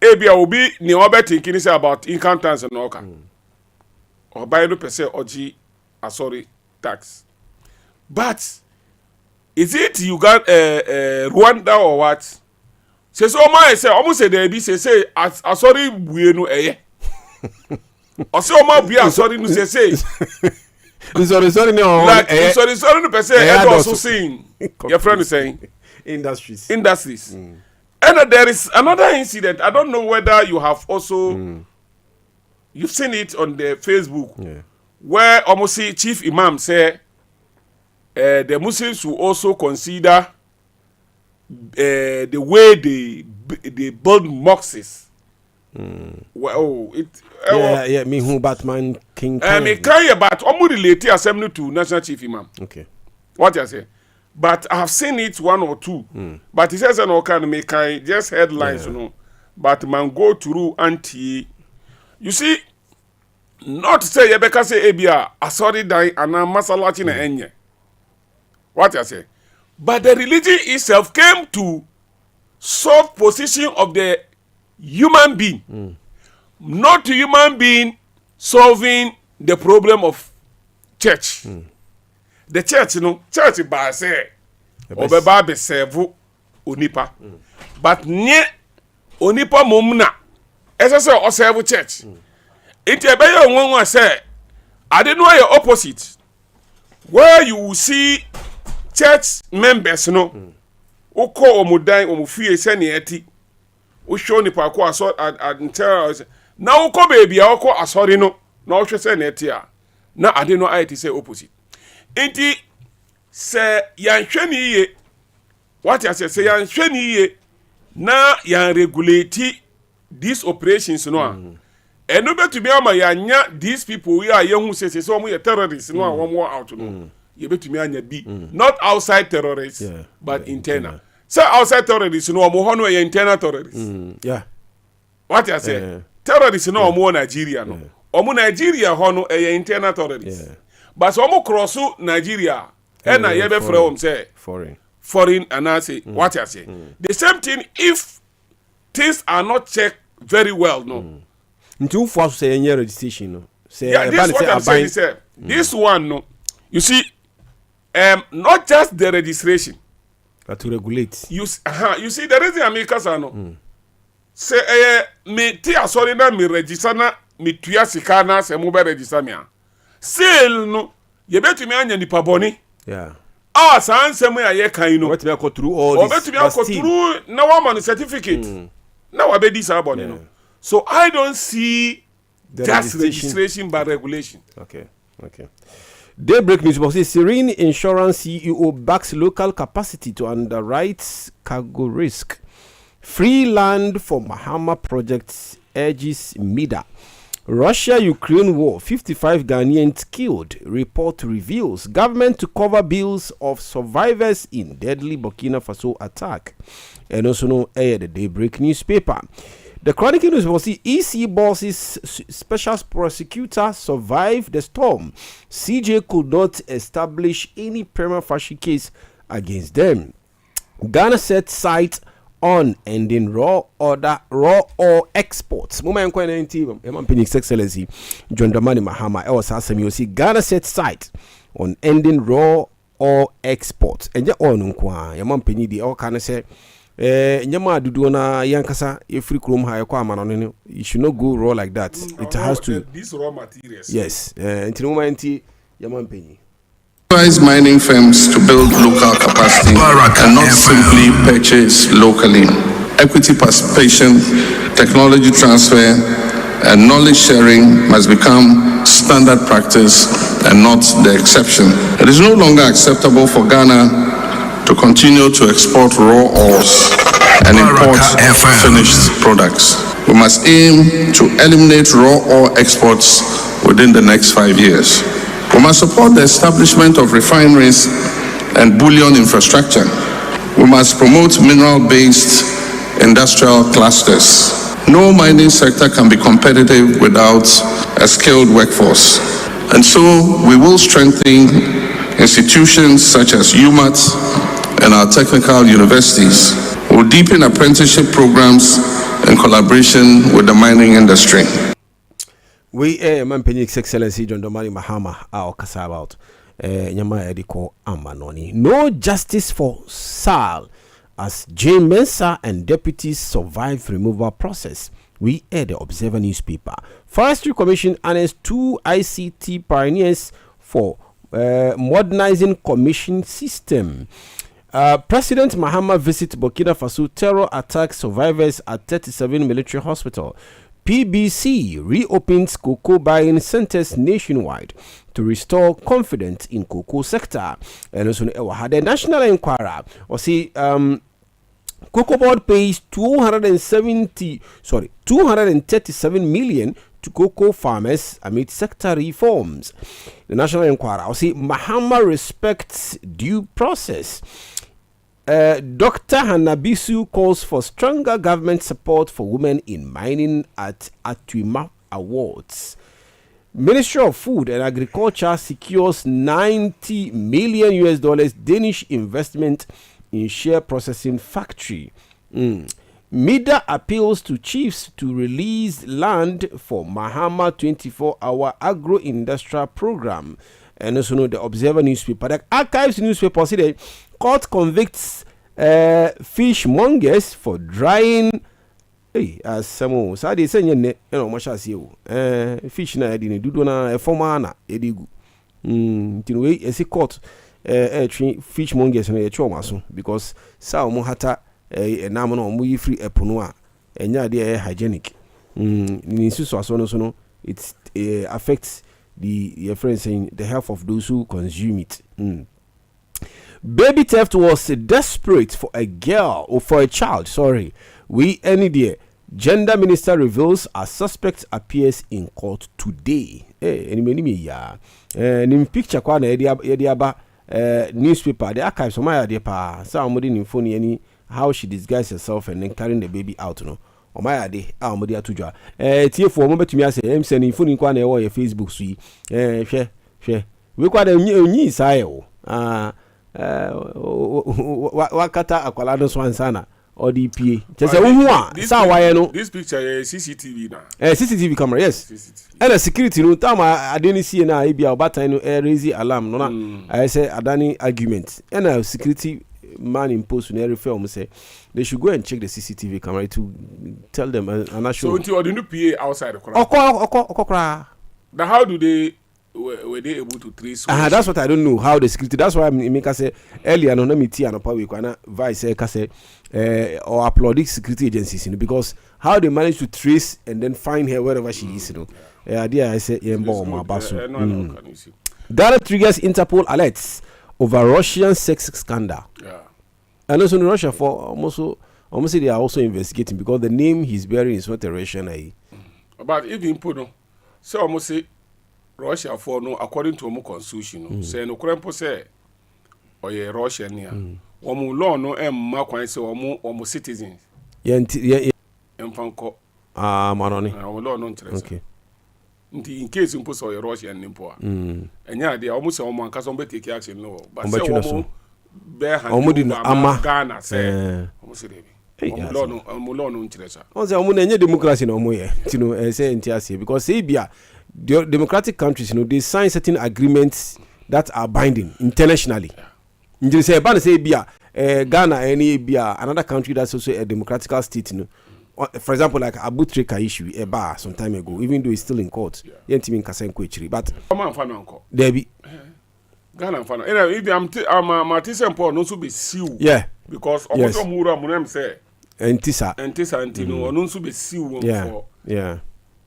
ebia obi ni obetinkin say about income tax and all kan or by no percent oji sorry tax but is it you got Rwanda or what? Say so my say almost say there be say sorry we no or so my be sorry no say sorry no like sorry no person also sing your friend is saying industries and there is another incident. I don't know whether you have also you've seen it on the Facebook where almost see chief imam say the Muslims will also consider the way they build mosques. Well, me who Batman King. Me can but almost related assembly to national chief imam. Okay. What you say? But I've seen it one or two. But he says no can make just headlines, you know. But man go through anti. You see, not to say Yebeka say Ebia asori die ana masalachi na enye. What you say? But the religion itself came to solve position of the human being. Not the human being solving the problem of church. The church, you know, church by say obeba be serve onipa. But nye onipa momna. Ese say o serve church. It ebe yo nwanwa say I didn't know your opposite. Where you will see church members no uko omudan omufie se ne eti wo show ni pa ko aso until na wokɔ baby a wokɔ asɔre no na wohwɛ sɛ na ɛte a na ade no ayɛ te sɛ opposite nti sɛ yɛnhwɛ ne yie what I say yɛnhwɛ ne yie na yɛn regulate these operations no a ɛno bɛtumi ama yɛanya these people we are yɛhu sɛ ɔmo yɛ terrorists no a wɔn out no yɛbɛtumi anya bi not outside terrorists but internal so outside terrorists no ɔmo hɔ no yɛ internal terrorists what I say terrorists no ɔmo Nigeria no ɔmo Nigeria hɔ no yɛ internal terrorists but ɔmo cross Nigeria ɛna yɛbɛfrɛ wɔn sɛ foreign and I say what I say the same thing if things are not checked very well no until for say any registration no say this what I'm saying is this one no you see not just the registration but to regulate you see the reason America say no say me tia sorry na me register na me tuya sika na say mo be register me a sale no ye betumi anya nipa boni san nsem ya ye kan no betumi akọ through all this betumi akọ through na one man certificate na wa be di sa boni no so I don't see just registration by regulation. Okay. Daybreak News box says Serene Insurance CEO backs local capacity to underwrite cargo risk. Free land for Mahama projects urges Midday. Russia-Ukraine war, 55 Ghanaians killed. Report reveals government to cover bills of survivors in deadly Burkina Faso attack. And also know the Daybreak newspaper. The Chronicle News will see EC bosses special prosecutor survived the storm. CJ could not establish any prima facie case against them. Ghana set sight on ending raw ore exports. Moment Phoenix Excellency John Dramani Mahama you see Ghana set sight on ending raw ore exports. And ya on nkwa ya mampeni di all can say nyama dudu na yankasa free chrome ha yakwa amano no you should not go raw like that. It has to these raw materials. Yes. Until moment ya mampeni mining firms to build local capacity and not simply purchase locally. Equity participation, technology transfer, and knowledge sharing must become standard practice and not the exception. It is no longer acceptable for Ghana to continue to export raw ores and import finished products. We must aim to eliminate raw ore exports within the next 5 years. We must support the establishment of refineries and bullion infrastructure. We must promote mineral-based industrial clusters. No mining sector can be competitive without a skilled workforce. And so we will strengthen institutions such as UMAT and our technical universities. We'll deepen apprenticeship programs in collaboration with the mining industry. We Phoenix Excellency John Dramani Mahama kasa about nyama ediko amanoni. No justice for Sal as J Mensa and deputies survive removal process. We air the Observer newspaper. Forestry Commission announced 2 ICT pioneers for modernizing commission system. President Mahama visit Burkina Faso terror attack survivors at 37 military hospital. PBC reopens cocoa buying centers nationwide to restore confidence in cocoa sector. And also had a national inquiry or see Cocoa Board pays 237 million to cocoa farmers amid sector reforms. The national inquiry or see Mahama respects due process. Dr. Hanabisu calls for stronger government support for women in mining at Atwima Awards. Ministry of Food and Agriculture secures $90 million Danish investment in share processing factory. Midday appeals to chiefs to release land for Mahama 24-hour agro-industrial program. And also know the Observer newspaper. The Archives newspaper said court convicts fishmongers for drying. Hey, as some so they say fish na edini dudu na former na edigu. Tinwe esi court fishmongers na choma so because sa omo hata na mo no omo yi free epono a enya de hygienic. it affects your friend saying the health of those who consume it. Baby theft was desperate for a girl or for a child. Sorry, we any day. Gender minister reveals a suspect appears in court today. In picture kwa na ediaba newspaper the archives of my pa somebody in phone any how she disguised herself and then carrying the baby out no. O my ade amodi atudwa tie for mo betumi ase em send phone kwa na e wo your Facebook so yi hwe we kwa da onyi isaye o wakata akwala no so ansana ODPA. Just this picture CCTV now. CCTV camera, yes. CCTV. And a security no time I didn't see na ebia obata no raise alarm no na I say adani argument. And a security man in post in every film say they should go and check the CCTV camera to tell them and show. So until the new PA outside the crowd. Okra. Now how do they were they able to trace? That's what I don't know. How the security. That's why I make say earlier no me tea and power we vice say or applaud security agencies, because how they manage to trace and then find her wherever she is, idea I say Ghana triggers Interpol alerts over Russian sex scandal. And also in Russia for almost they are also investigating because the name he's bearing is not a Russian. But even put no, so almost say Russia for no according to our constitution, say no crempo say or a Russian here. Law no makwan say omo citizens. Emfanko. Manoni. Law no interest. Okay. In case you so Russian nimpo. Enya dey omo say omo anka so be take action no. But say omo bear hand. Omo di ama Ghana say. Omo say dey. Law no interest. On say omo na nye democracy no omo ye. Tino say entiase because say bia democratic countries they sign certain agreements that are binding internationally. You say Ghana another country that's also a democratical state, for example, like Abu Trika issue some time ago, even though it's still in court. But there be Ghana fan. If I'm Martin Paul no be sue. Yeah. Because Mura Munem say Antisa no so be sue for. Yeah.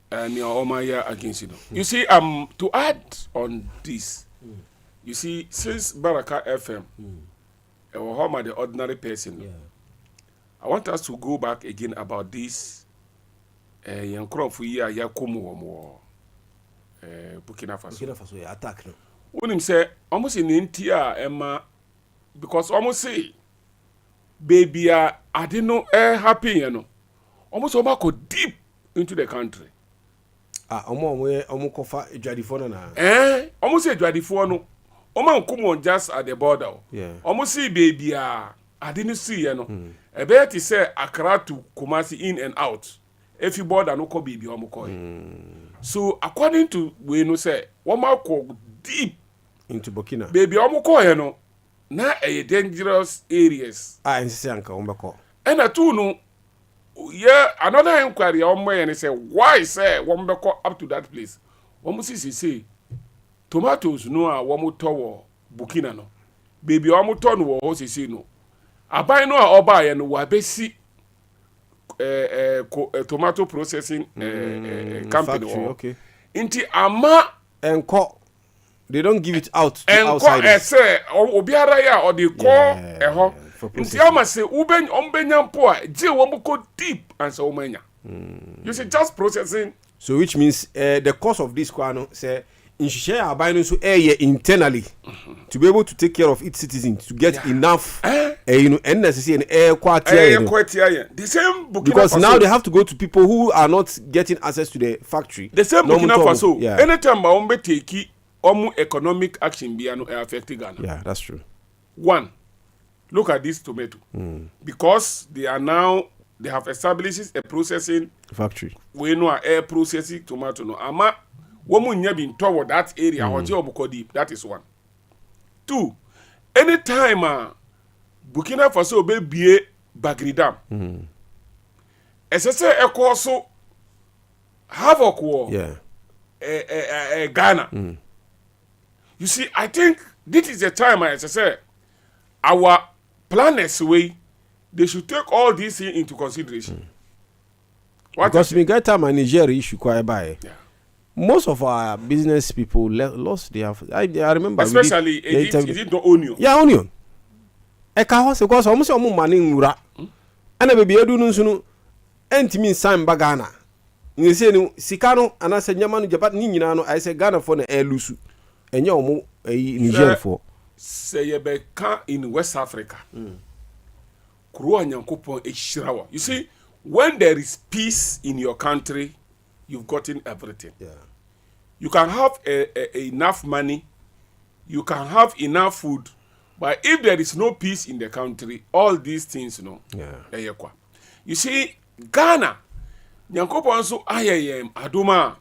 And your Omaya against you see, to add on this, you see, since Baraka FM, or how am the ordinary person? I want us to go back again about this. Young crop for year Yakumu Burkina Faso attack. When him say almost in India, Emma, because almost say, baby, I didn't know happy, almost go deep into the country. Omo kofa edwadifo na omo say edwadifo no omo nkomo just at the border. Omo see baby I didn't see no e be to say Accra to Kumasi in and out if you border no ko baby omo ko. So according to we no say omo go deep into Burkina baby omo ko here no na a dangerous areas nse anka omo ko and atu no. Yeah, another inquiry on me and say why say one be up to that place. One say tomatoes no a one tower Burkina no. Baby one turn wo ho say no. Abai no a oba no wa be si tomato processing company factory, okay. Inti ama enko they don't give it out to outsiders. Enko say obiara ya or the call eho. Nti ama say ombenya mpo a je wo go deep and so omenya. You see just processing. So which means the cost of this kwano say in share abino so internally to be able to take care of its citizens to get enough and necessary the same Burkina because Faso. Now they have to go to people who are not getting access to the factory. The same Burkina Faso. Anytime ba ombe take economic action be affect Ghana. Yeah, that's true. One, look at this tomato. Because they have established a processing factory. We know air processing tomato no. Ama woman nya been toward that area or deep. That is one. Two, anytime Burkina Faso be Bagri Dam. SSA also havoc war. Ghana. You see, I think this is the time as I say our planners way they should take all these things into consideration. Because we get time and Nigeria issue quite by. Yeah. Most of our business people lost their. I remember. Especially Egypt, is it the onion? Yeah, onion. Eka ho se because almost omo mane nwura. Ana baby edu no nso no entimi nsan ba Ghana. Ni se ni sika no ana se nyama no Japan ni nyina no I say Ghana for na elusu. Enye omo Nigeria for. Say you be can in West Africa. Kuro anyankopon ehirawa. You see, when there is peace in your country, you've gotten everything. Yeah. You can have enough money, you can have enough food, but if there is no peace in the country, all these things, Yeah. You see, Ghana, nyankopon so ayayem aduma.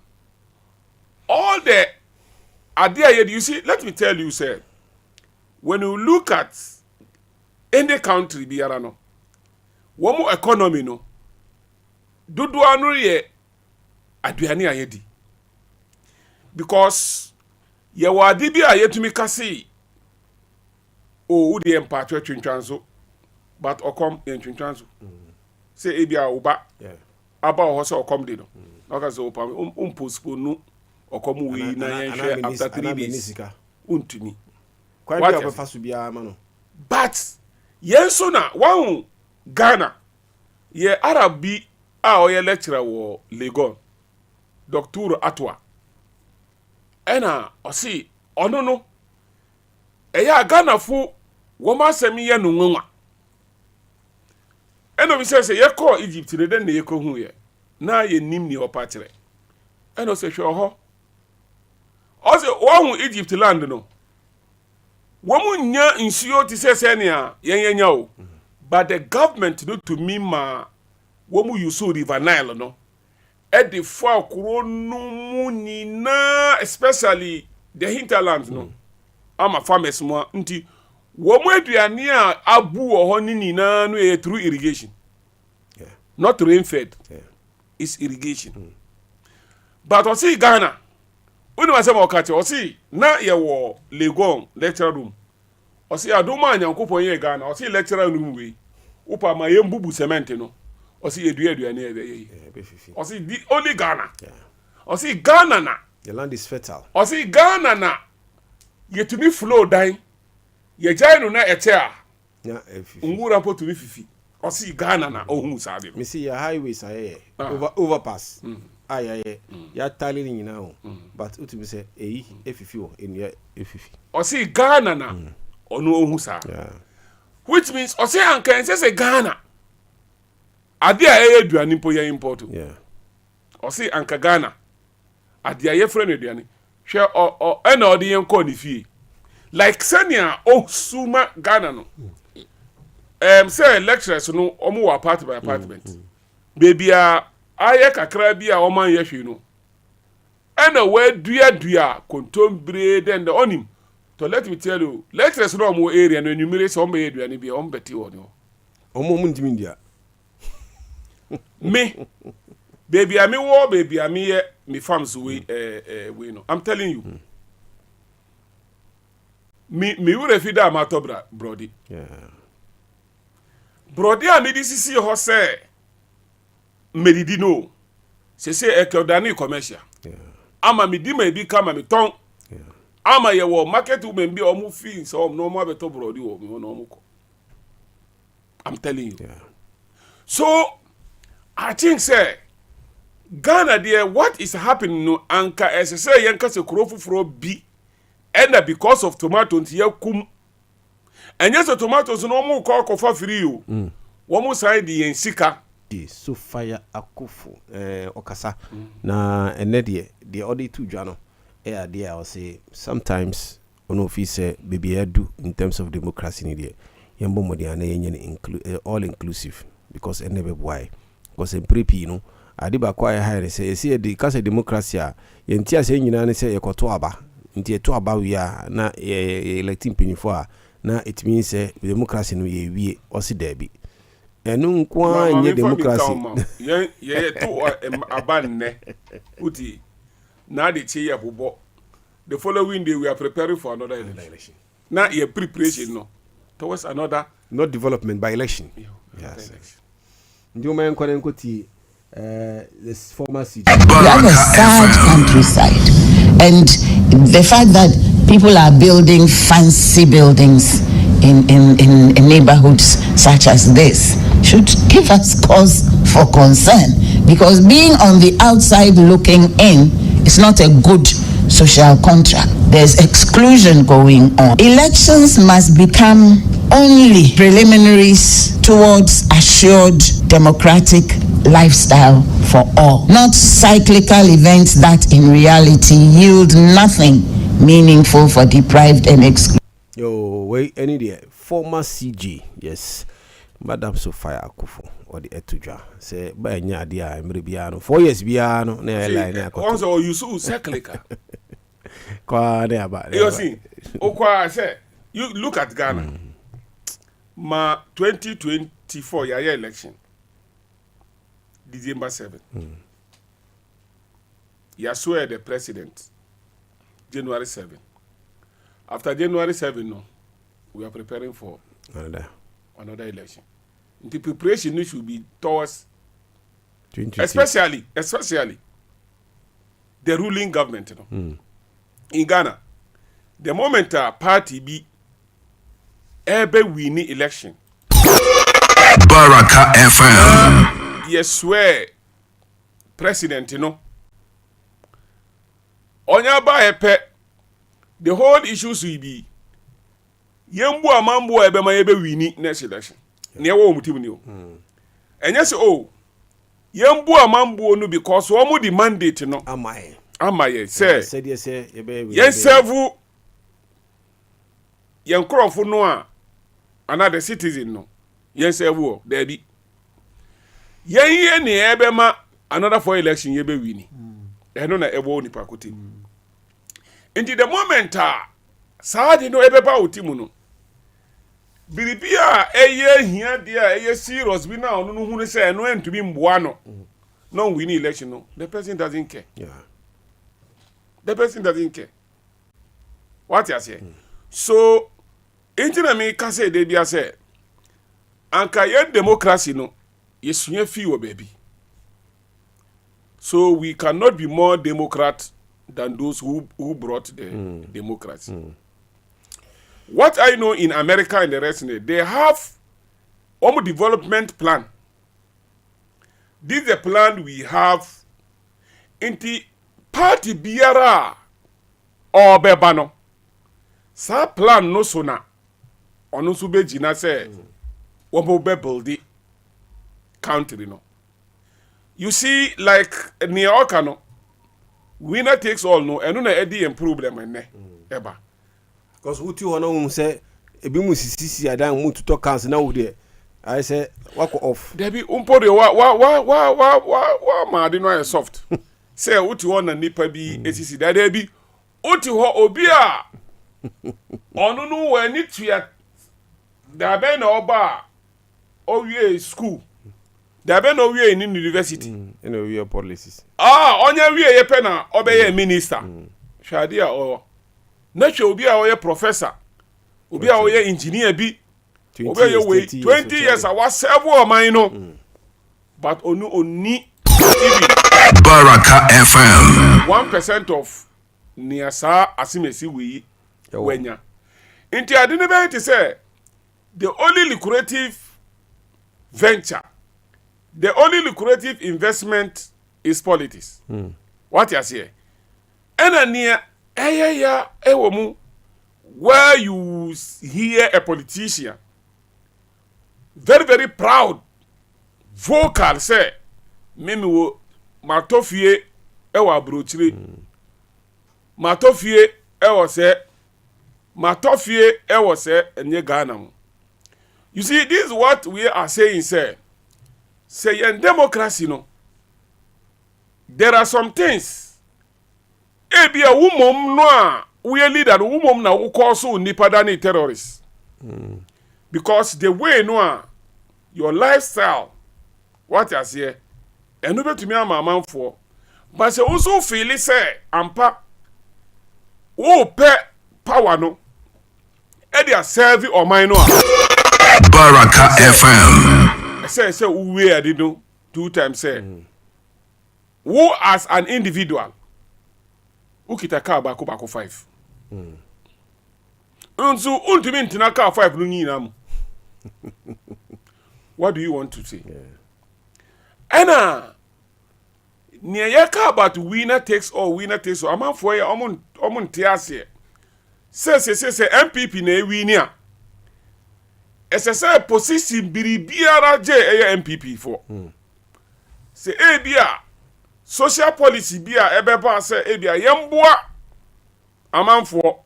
All the idea you see, let me tell you, sir, when you look at any country, biara no, one more economy no, dodo anu ye aduane ayedi. Because ye wadi bi ayetumi kasi o udi empatwe twintwanso but okom yen twintwanso say ebia oba aba ho se okom de no oka se opam postpone no okom we na yen hwe after 3 days untumi kwa bia obefa so bia ma no but yen so na wan Ghana ye Arab bi a o ye lecturer wo Legon Dr. Atwa ena osi ono no eya Ghana fu wo ma semi ye no nwa ena mi se ye call Egypt ne den ye ko hu ye na ye nim ni opa kire ena se hwe ho o se wo hu Egypt land no wo mu nya nsuo ti se ne a yen nya o but the government no to me ma wo mu use River Nile no the far no na especially the hinterlands no ama farmers mo nti wo mo aduane a abu ho ni na no e through irrigation not rain fed it's irrigation but o see Ghana uni wa se mo ka che o see na ye wo Legon lecture room o see adoma anyankopon ye Ghana o see lecturer room we upa ma ye mbubu cement no o see aduane e be o see the only Ghana. O see Ghana na. The land is fertile. O see Ghana na. Ye to me flow dying. Ye jai no na ete a. Yeah, Ngura po to me fifi. O see Ghana na ohun sabe. Me see your highways aye. Overpass. Aye. Ya tali ni nyina o. But uti say efifi o enu efifi. O see Ghana na. Onu ohun sa. Yeah. Which means o see anka say Ghana. Ade a aduane po ye import. Yeah. O see anka Ghana. Ade a ye frɛ no aduane. Hwɛ o ɛna ɔde yen kɔ ne fie. Like senia o suma Ghana no. Say lecturers no omo wa apartment by apartment. Baby a aye kakra bi a oman ye hwe no. Ɛna we dua kontombre den the onim. To let me tell you, lecturers no omo area no enumerate so omo ye aduane bi omo beti wo no. Omo mu ntimi ndia. Me baby ami wo baby ami ye me farms we no I'm telling you me we refida amato brody brody ami di sisi ho se medidi no se ekodani commercial ama me di ma bi kama me ton ama ye wo market women bi omu fi so no mo abeto brody wo me no omu ko I'm telling you so I think say Ghana there what is happening no anka as say yanka se kurofufuro bi and because of tomato nti yakum enye se tomatoes no mo ko fa free o wo mo side yen sika so fire akofo okasa na ene de odi tu dwa no there I say sometimes ono fi say baby edu in terms of democracy ni there yembo modiana yenye all inclusive because ene be why because in prepi no ade ba kwa hire say the case democracy a yenti ase nyina ne say yekoto aba nti eto aba wi a na electing penifo a na it means say democracy no ye wie osi dabi enu nkwa nye democracy ye to aba nne uti na de che ye bobo the following day we are preparing for another election na ye preparation no towards another not development by election. Yes. Ndio man kwa nkoti this former city. We have a sad countryside, and the fact that people are building fancy buildings in neighborhoods such as this should give us cause for concern, because being on the outside looking in is not a good social contract. There's exclusion going on. Elections must become only preliminaries towards assured democratic lifestyle for all, not cyclical events that in reality yield nothing meaningful for deprived and excluded. Yo, wait, any day. Former CG, yes. Madam Sophia Akufo or the Etuja say by nya dia mrebiano 4 years biano na line also you so cyclical. Kwa there about you see okwa say you look at Ghana. Ma 2024 year election December 7. You swear the president January 7. After January 7 no we are preparing for another election. The preparation should be towards especially the ruling government, you know. In Ghana, the moment a party be ebe win election. Baraka FM. Yes, swear president, you know. Onya ba epe, the whole issues will be yembu amambu ebe ma ebe win next election. Ne wo mutim ni o. Enye se o yembu amambu no because wo mu the mandate no. Amaye say yen serve yen crofo no a another citizen no yen serve o there be yen ye ne ebe ma another for election ye be wini eno na ebo ni pakote into the moment saadi no ebe ba otimu no biribia eye hia dia eye serious bi na onu no hu ne say no entumi mboa no no win election no the person doesn't care. The person doesn't care. What you say? So, internet me can say they be say, anka yen democracy no, yesunye fi baby. So we cannot be more democrat than those who brought the democracy. What I know in America and the rest, they have a development plan. This is the plan we have into party biara or bebano. Sa plan no sona. Ono su be jina se wobo be build the country no. You see, like near Akan no, winner takes all no, and no edi en problem ene eba. Because who you wanna say ebi mu sisi adan mu to talk council na wo there. I say walk off. There be umpore wa ma de no soft. Say uti won na nipa bi esisi da there be uti ho obi a onu no we ni tua da be na oba owie school da be na owie in university na owie policies onya wie ye pe na obeye minister hwade a o na hwe obi a oye professor obi a oye engineer bi obeye we 20 years a wa serve o man no but onu oni Baraka FM 1% of niasa asimesi we wenya inti adine be to say the only lucrative venture, the only lucrative investment is politics. What you say? And near ya ewomu where you hear a politician very proud vocal say mimi wo matofie ewa brochire matofie ewo se matofie ewo se enye Ghana mu. You see, this is what we are saying, say in democracy no, there are some things ebi a woman no we leader woman na who call so nipa than terrorists. Because the way no your lifestyle what you say eno betumi ama for but say also feel say ampa wo pe power no e dey serve or mine no Baraka FM say we adi no 2 times say who as an individual ukita car baako 5 nso untumi ntina car 5 no nyina mu. What do you want to say? Near your car about winner takes all. I'm out for your omon tiase. Say MPP na winia. Say position biribiara je MPP for. Say bia social policy bia ebeba say bia yemboa amanfo.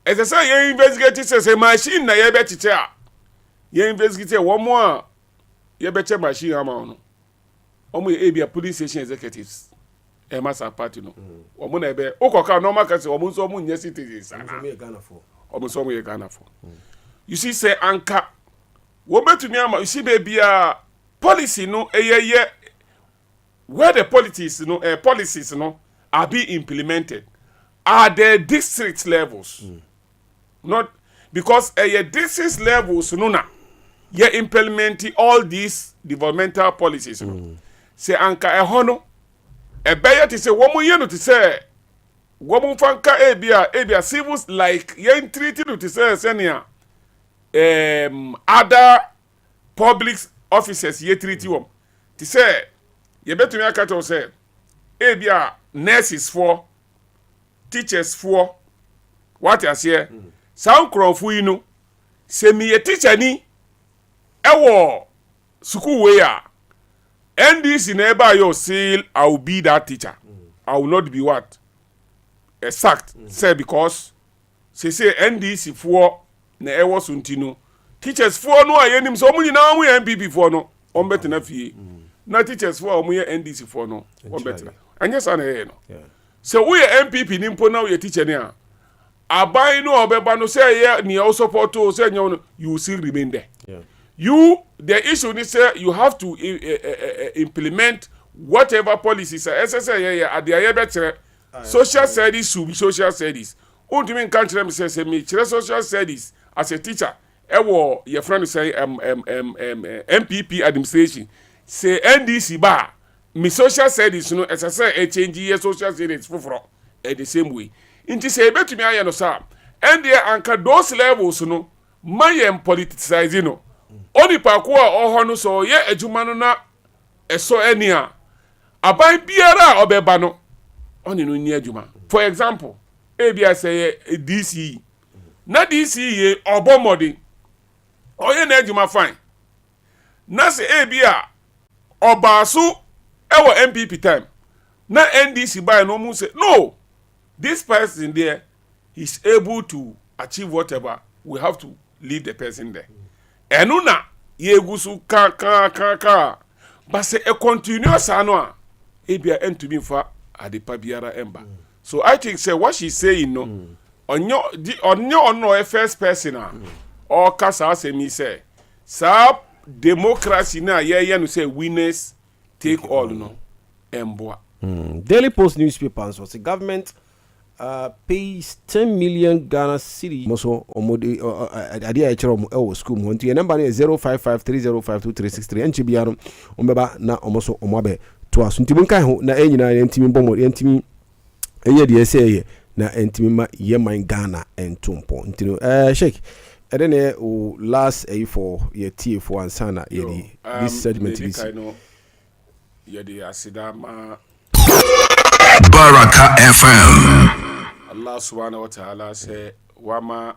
Say ye investigate say machine na ye betite a. Ye investigate one more ye beche machine ama no. Omo ebia police station executives massa party no omo na ebe okoka normal case omo so omo nya citizens omo so omo ye Ghana for you see say anka wo betumi ama you see baby policy no eyeye where the policies no are being implemented at the district levels not because district levels no na ye implementing all these developmental policies no say anka ehono ebeye ti say womu ye no ti say womu fanka ebia civils like ye treated to say senior other public officers ye treat wom ti say ye betumi aka to say ebia nurses for teachers for what you say sound crowfu yi no say me ye teacher ni ewo school we ya NDC never you say I will be that teacher. I will not be what? Exact. Say because say NDC for na ewo suntino. Teachers for no ayenim so mu nyina mu MPP for no. On bet na fie. Na teachers for mu ye NDC for no. On bet na. Anya sa na ye no. So we MPP nimpo na we teacher ni a. Abai no obeba no say ye ni o support o say nyo you still remain there. Yeah. The issue is say you have to implement whatever policies SSA at the better social studies should be social studies. Ultimate country say me social studies as a teacher. Ewo your friend say MPP administration say NDC bar me social studies no SSA a change your social studies for the same way. Inti say betumi aye no sa and there anka those levels no mayem politicizing no. Oni pakwa oho no so ye adwuma no na eso ani a aban biara obeba no oni no ni adwuma. For example ebia say DC na DC ye obomodi oye na adwuma fine na say ebia obaso ewo MPP time na NDC by no mu say no this person there is able to achieve whatever we have to leave the person there. Enuna yegusu ka but say a continuous ano ebia entumi fa adepa biara emba. So I think say what she's saying no onyo first person or kasa say me say sa democracy na ye no say winners take all no emboa. Daily Post newspaper so the government pays 10 million Ghana cedi. Moso omodi adia echero mo school mo nti number is 0553052363 nchibiaro ombeba na omoso omabe to asunti bunkan ho na enyina ntimi bomo ntimi eye de ese na ntimi ma ye man Ghana entumpo ntino sheik edene o last for ye tie for ansana ye di this segment is ye di asidama Baraka FM. Allah subhanahu wa ta'ala say wama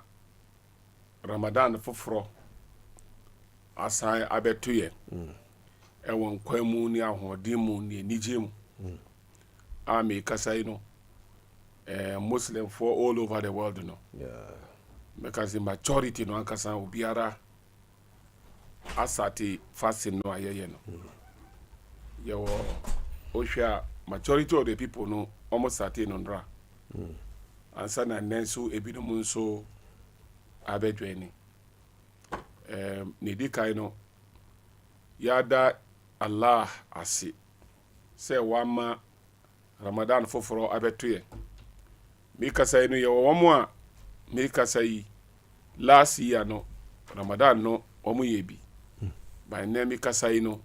Ramadan foforo asai abetuye ewon kwamu ni ahodimu ni enijemu ami kasai no Muslim for all over the world no because the majority no ankasa obiara asati fasting no ayeye no yewo ohwa majority of the people no almost certain on dra ansa na nenso ebinom nso abedweni ne dikai no yada Allah asi se wama Ramadan foforo abetuye mika sai no yewo wamo a mika sai last year no Ramadan no omo yebi by name mika sai no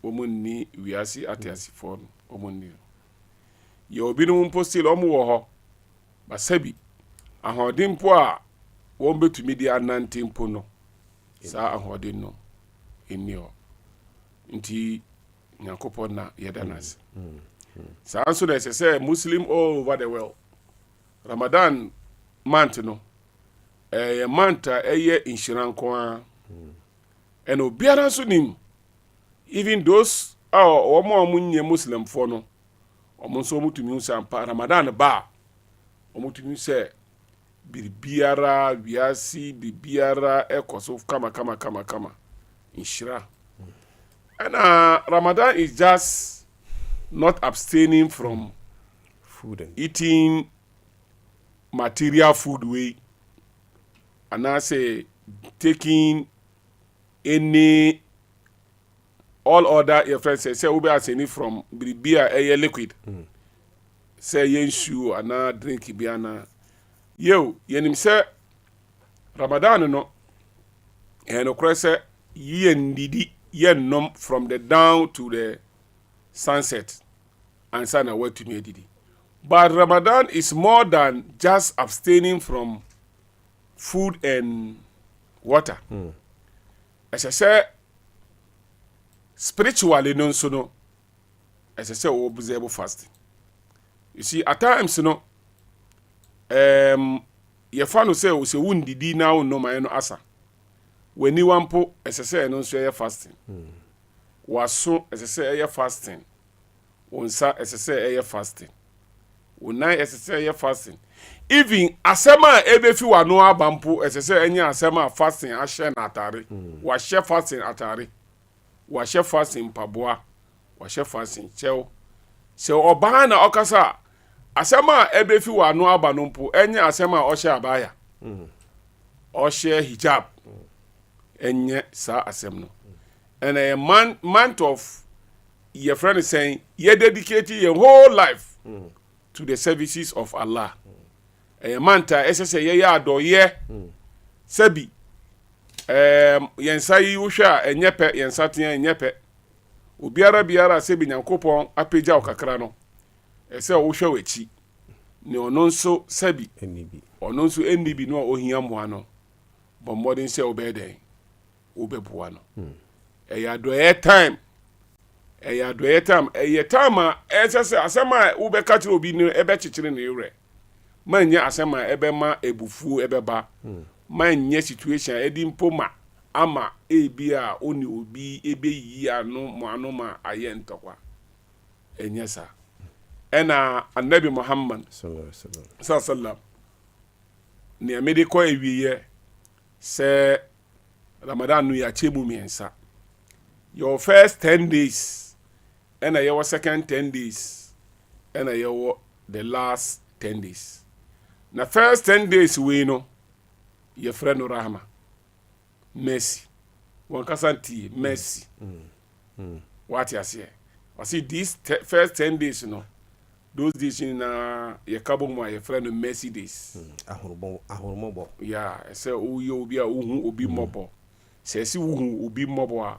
omo ni wiasi atiasi for omunni ye obi no mpo still omo wo ho basabi ahoden mpo a wo betumi di anante mpo no sa ahoden no enni ho nti nyankopon na yedanas sa anso na say Muslim all over the world Ramadan month no month eye inshiran ko a and obiara so nim even those omo nye Muslim for no omo so mutumi usampa Ramadan ba omutumi se biribiara wiasi biribiara ekoso kama inshira and Ramadan is just not abstaining from food and eating material food way and I say taking any all other your friends say we be asking from beer a liquid say yenshu ana drink biana yo yenim say Ramadan no and okra say yen didi yen nom from the down to the sunset and sana what to me didi. But Ramadan is more than just abstaining from food and water. As I say, spiritually, no, so no. As I say, we observe fasting. You see, at times, you know, your fan will say, we say, "Wouldn't did now no my no asa." When you want po, as I say, no say fasting. Was so, as I say, fasting. Unsa, as I say, fasting. Unai, as I say, fasting. Even asema ebefi wa no abampo, as I say, any asema fasting ashe na atare. Wa she fasting atare. Wa she fasting paboa. Wa she fasting cheo. So oba na okasa asema ebefi wa no abanompo, any asema oshe abaya. Oshe hijab. Enye sa asem no. And a month of your friend is saying, you dedicate your whole life to the services of Allah. A month, as I say, ya do ye, Sebi, Yensai Usha, and Yepe, Yensatia, and Yepe, Ubiara, Sebi, and Coupon, Apeja or Cacrano, a say Usha Wechi, no non so Sebi, or non so NDB no Ohiamuano, but modern say Obede, Ubebuano. A time. A time. Ese asema ube kati obi ni ebe chichiri ni ure. Manye asema ebe ma ebufu ebe ba. Manye situation edi mpoma ama ebia oni obi ebe yi anu mo anu ma aye ntokwa. Enyesa. Ena Annabi Muhammad sallallahu alaihi wasallam. Ni amede ko ewiye se Ramadan nu ya chemu miensa. Your first 10 days, and your second 10 days, and your the last 10 days. Na first 10 days we know your friend Rahma, mercy. One kasanti mercy. What you say? I see these first 10 days, you know, those days in your kabuma your friend mercy days. Yeah, I say oh you be a ubi mobo. Say si ubi mobo.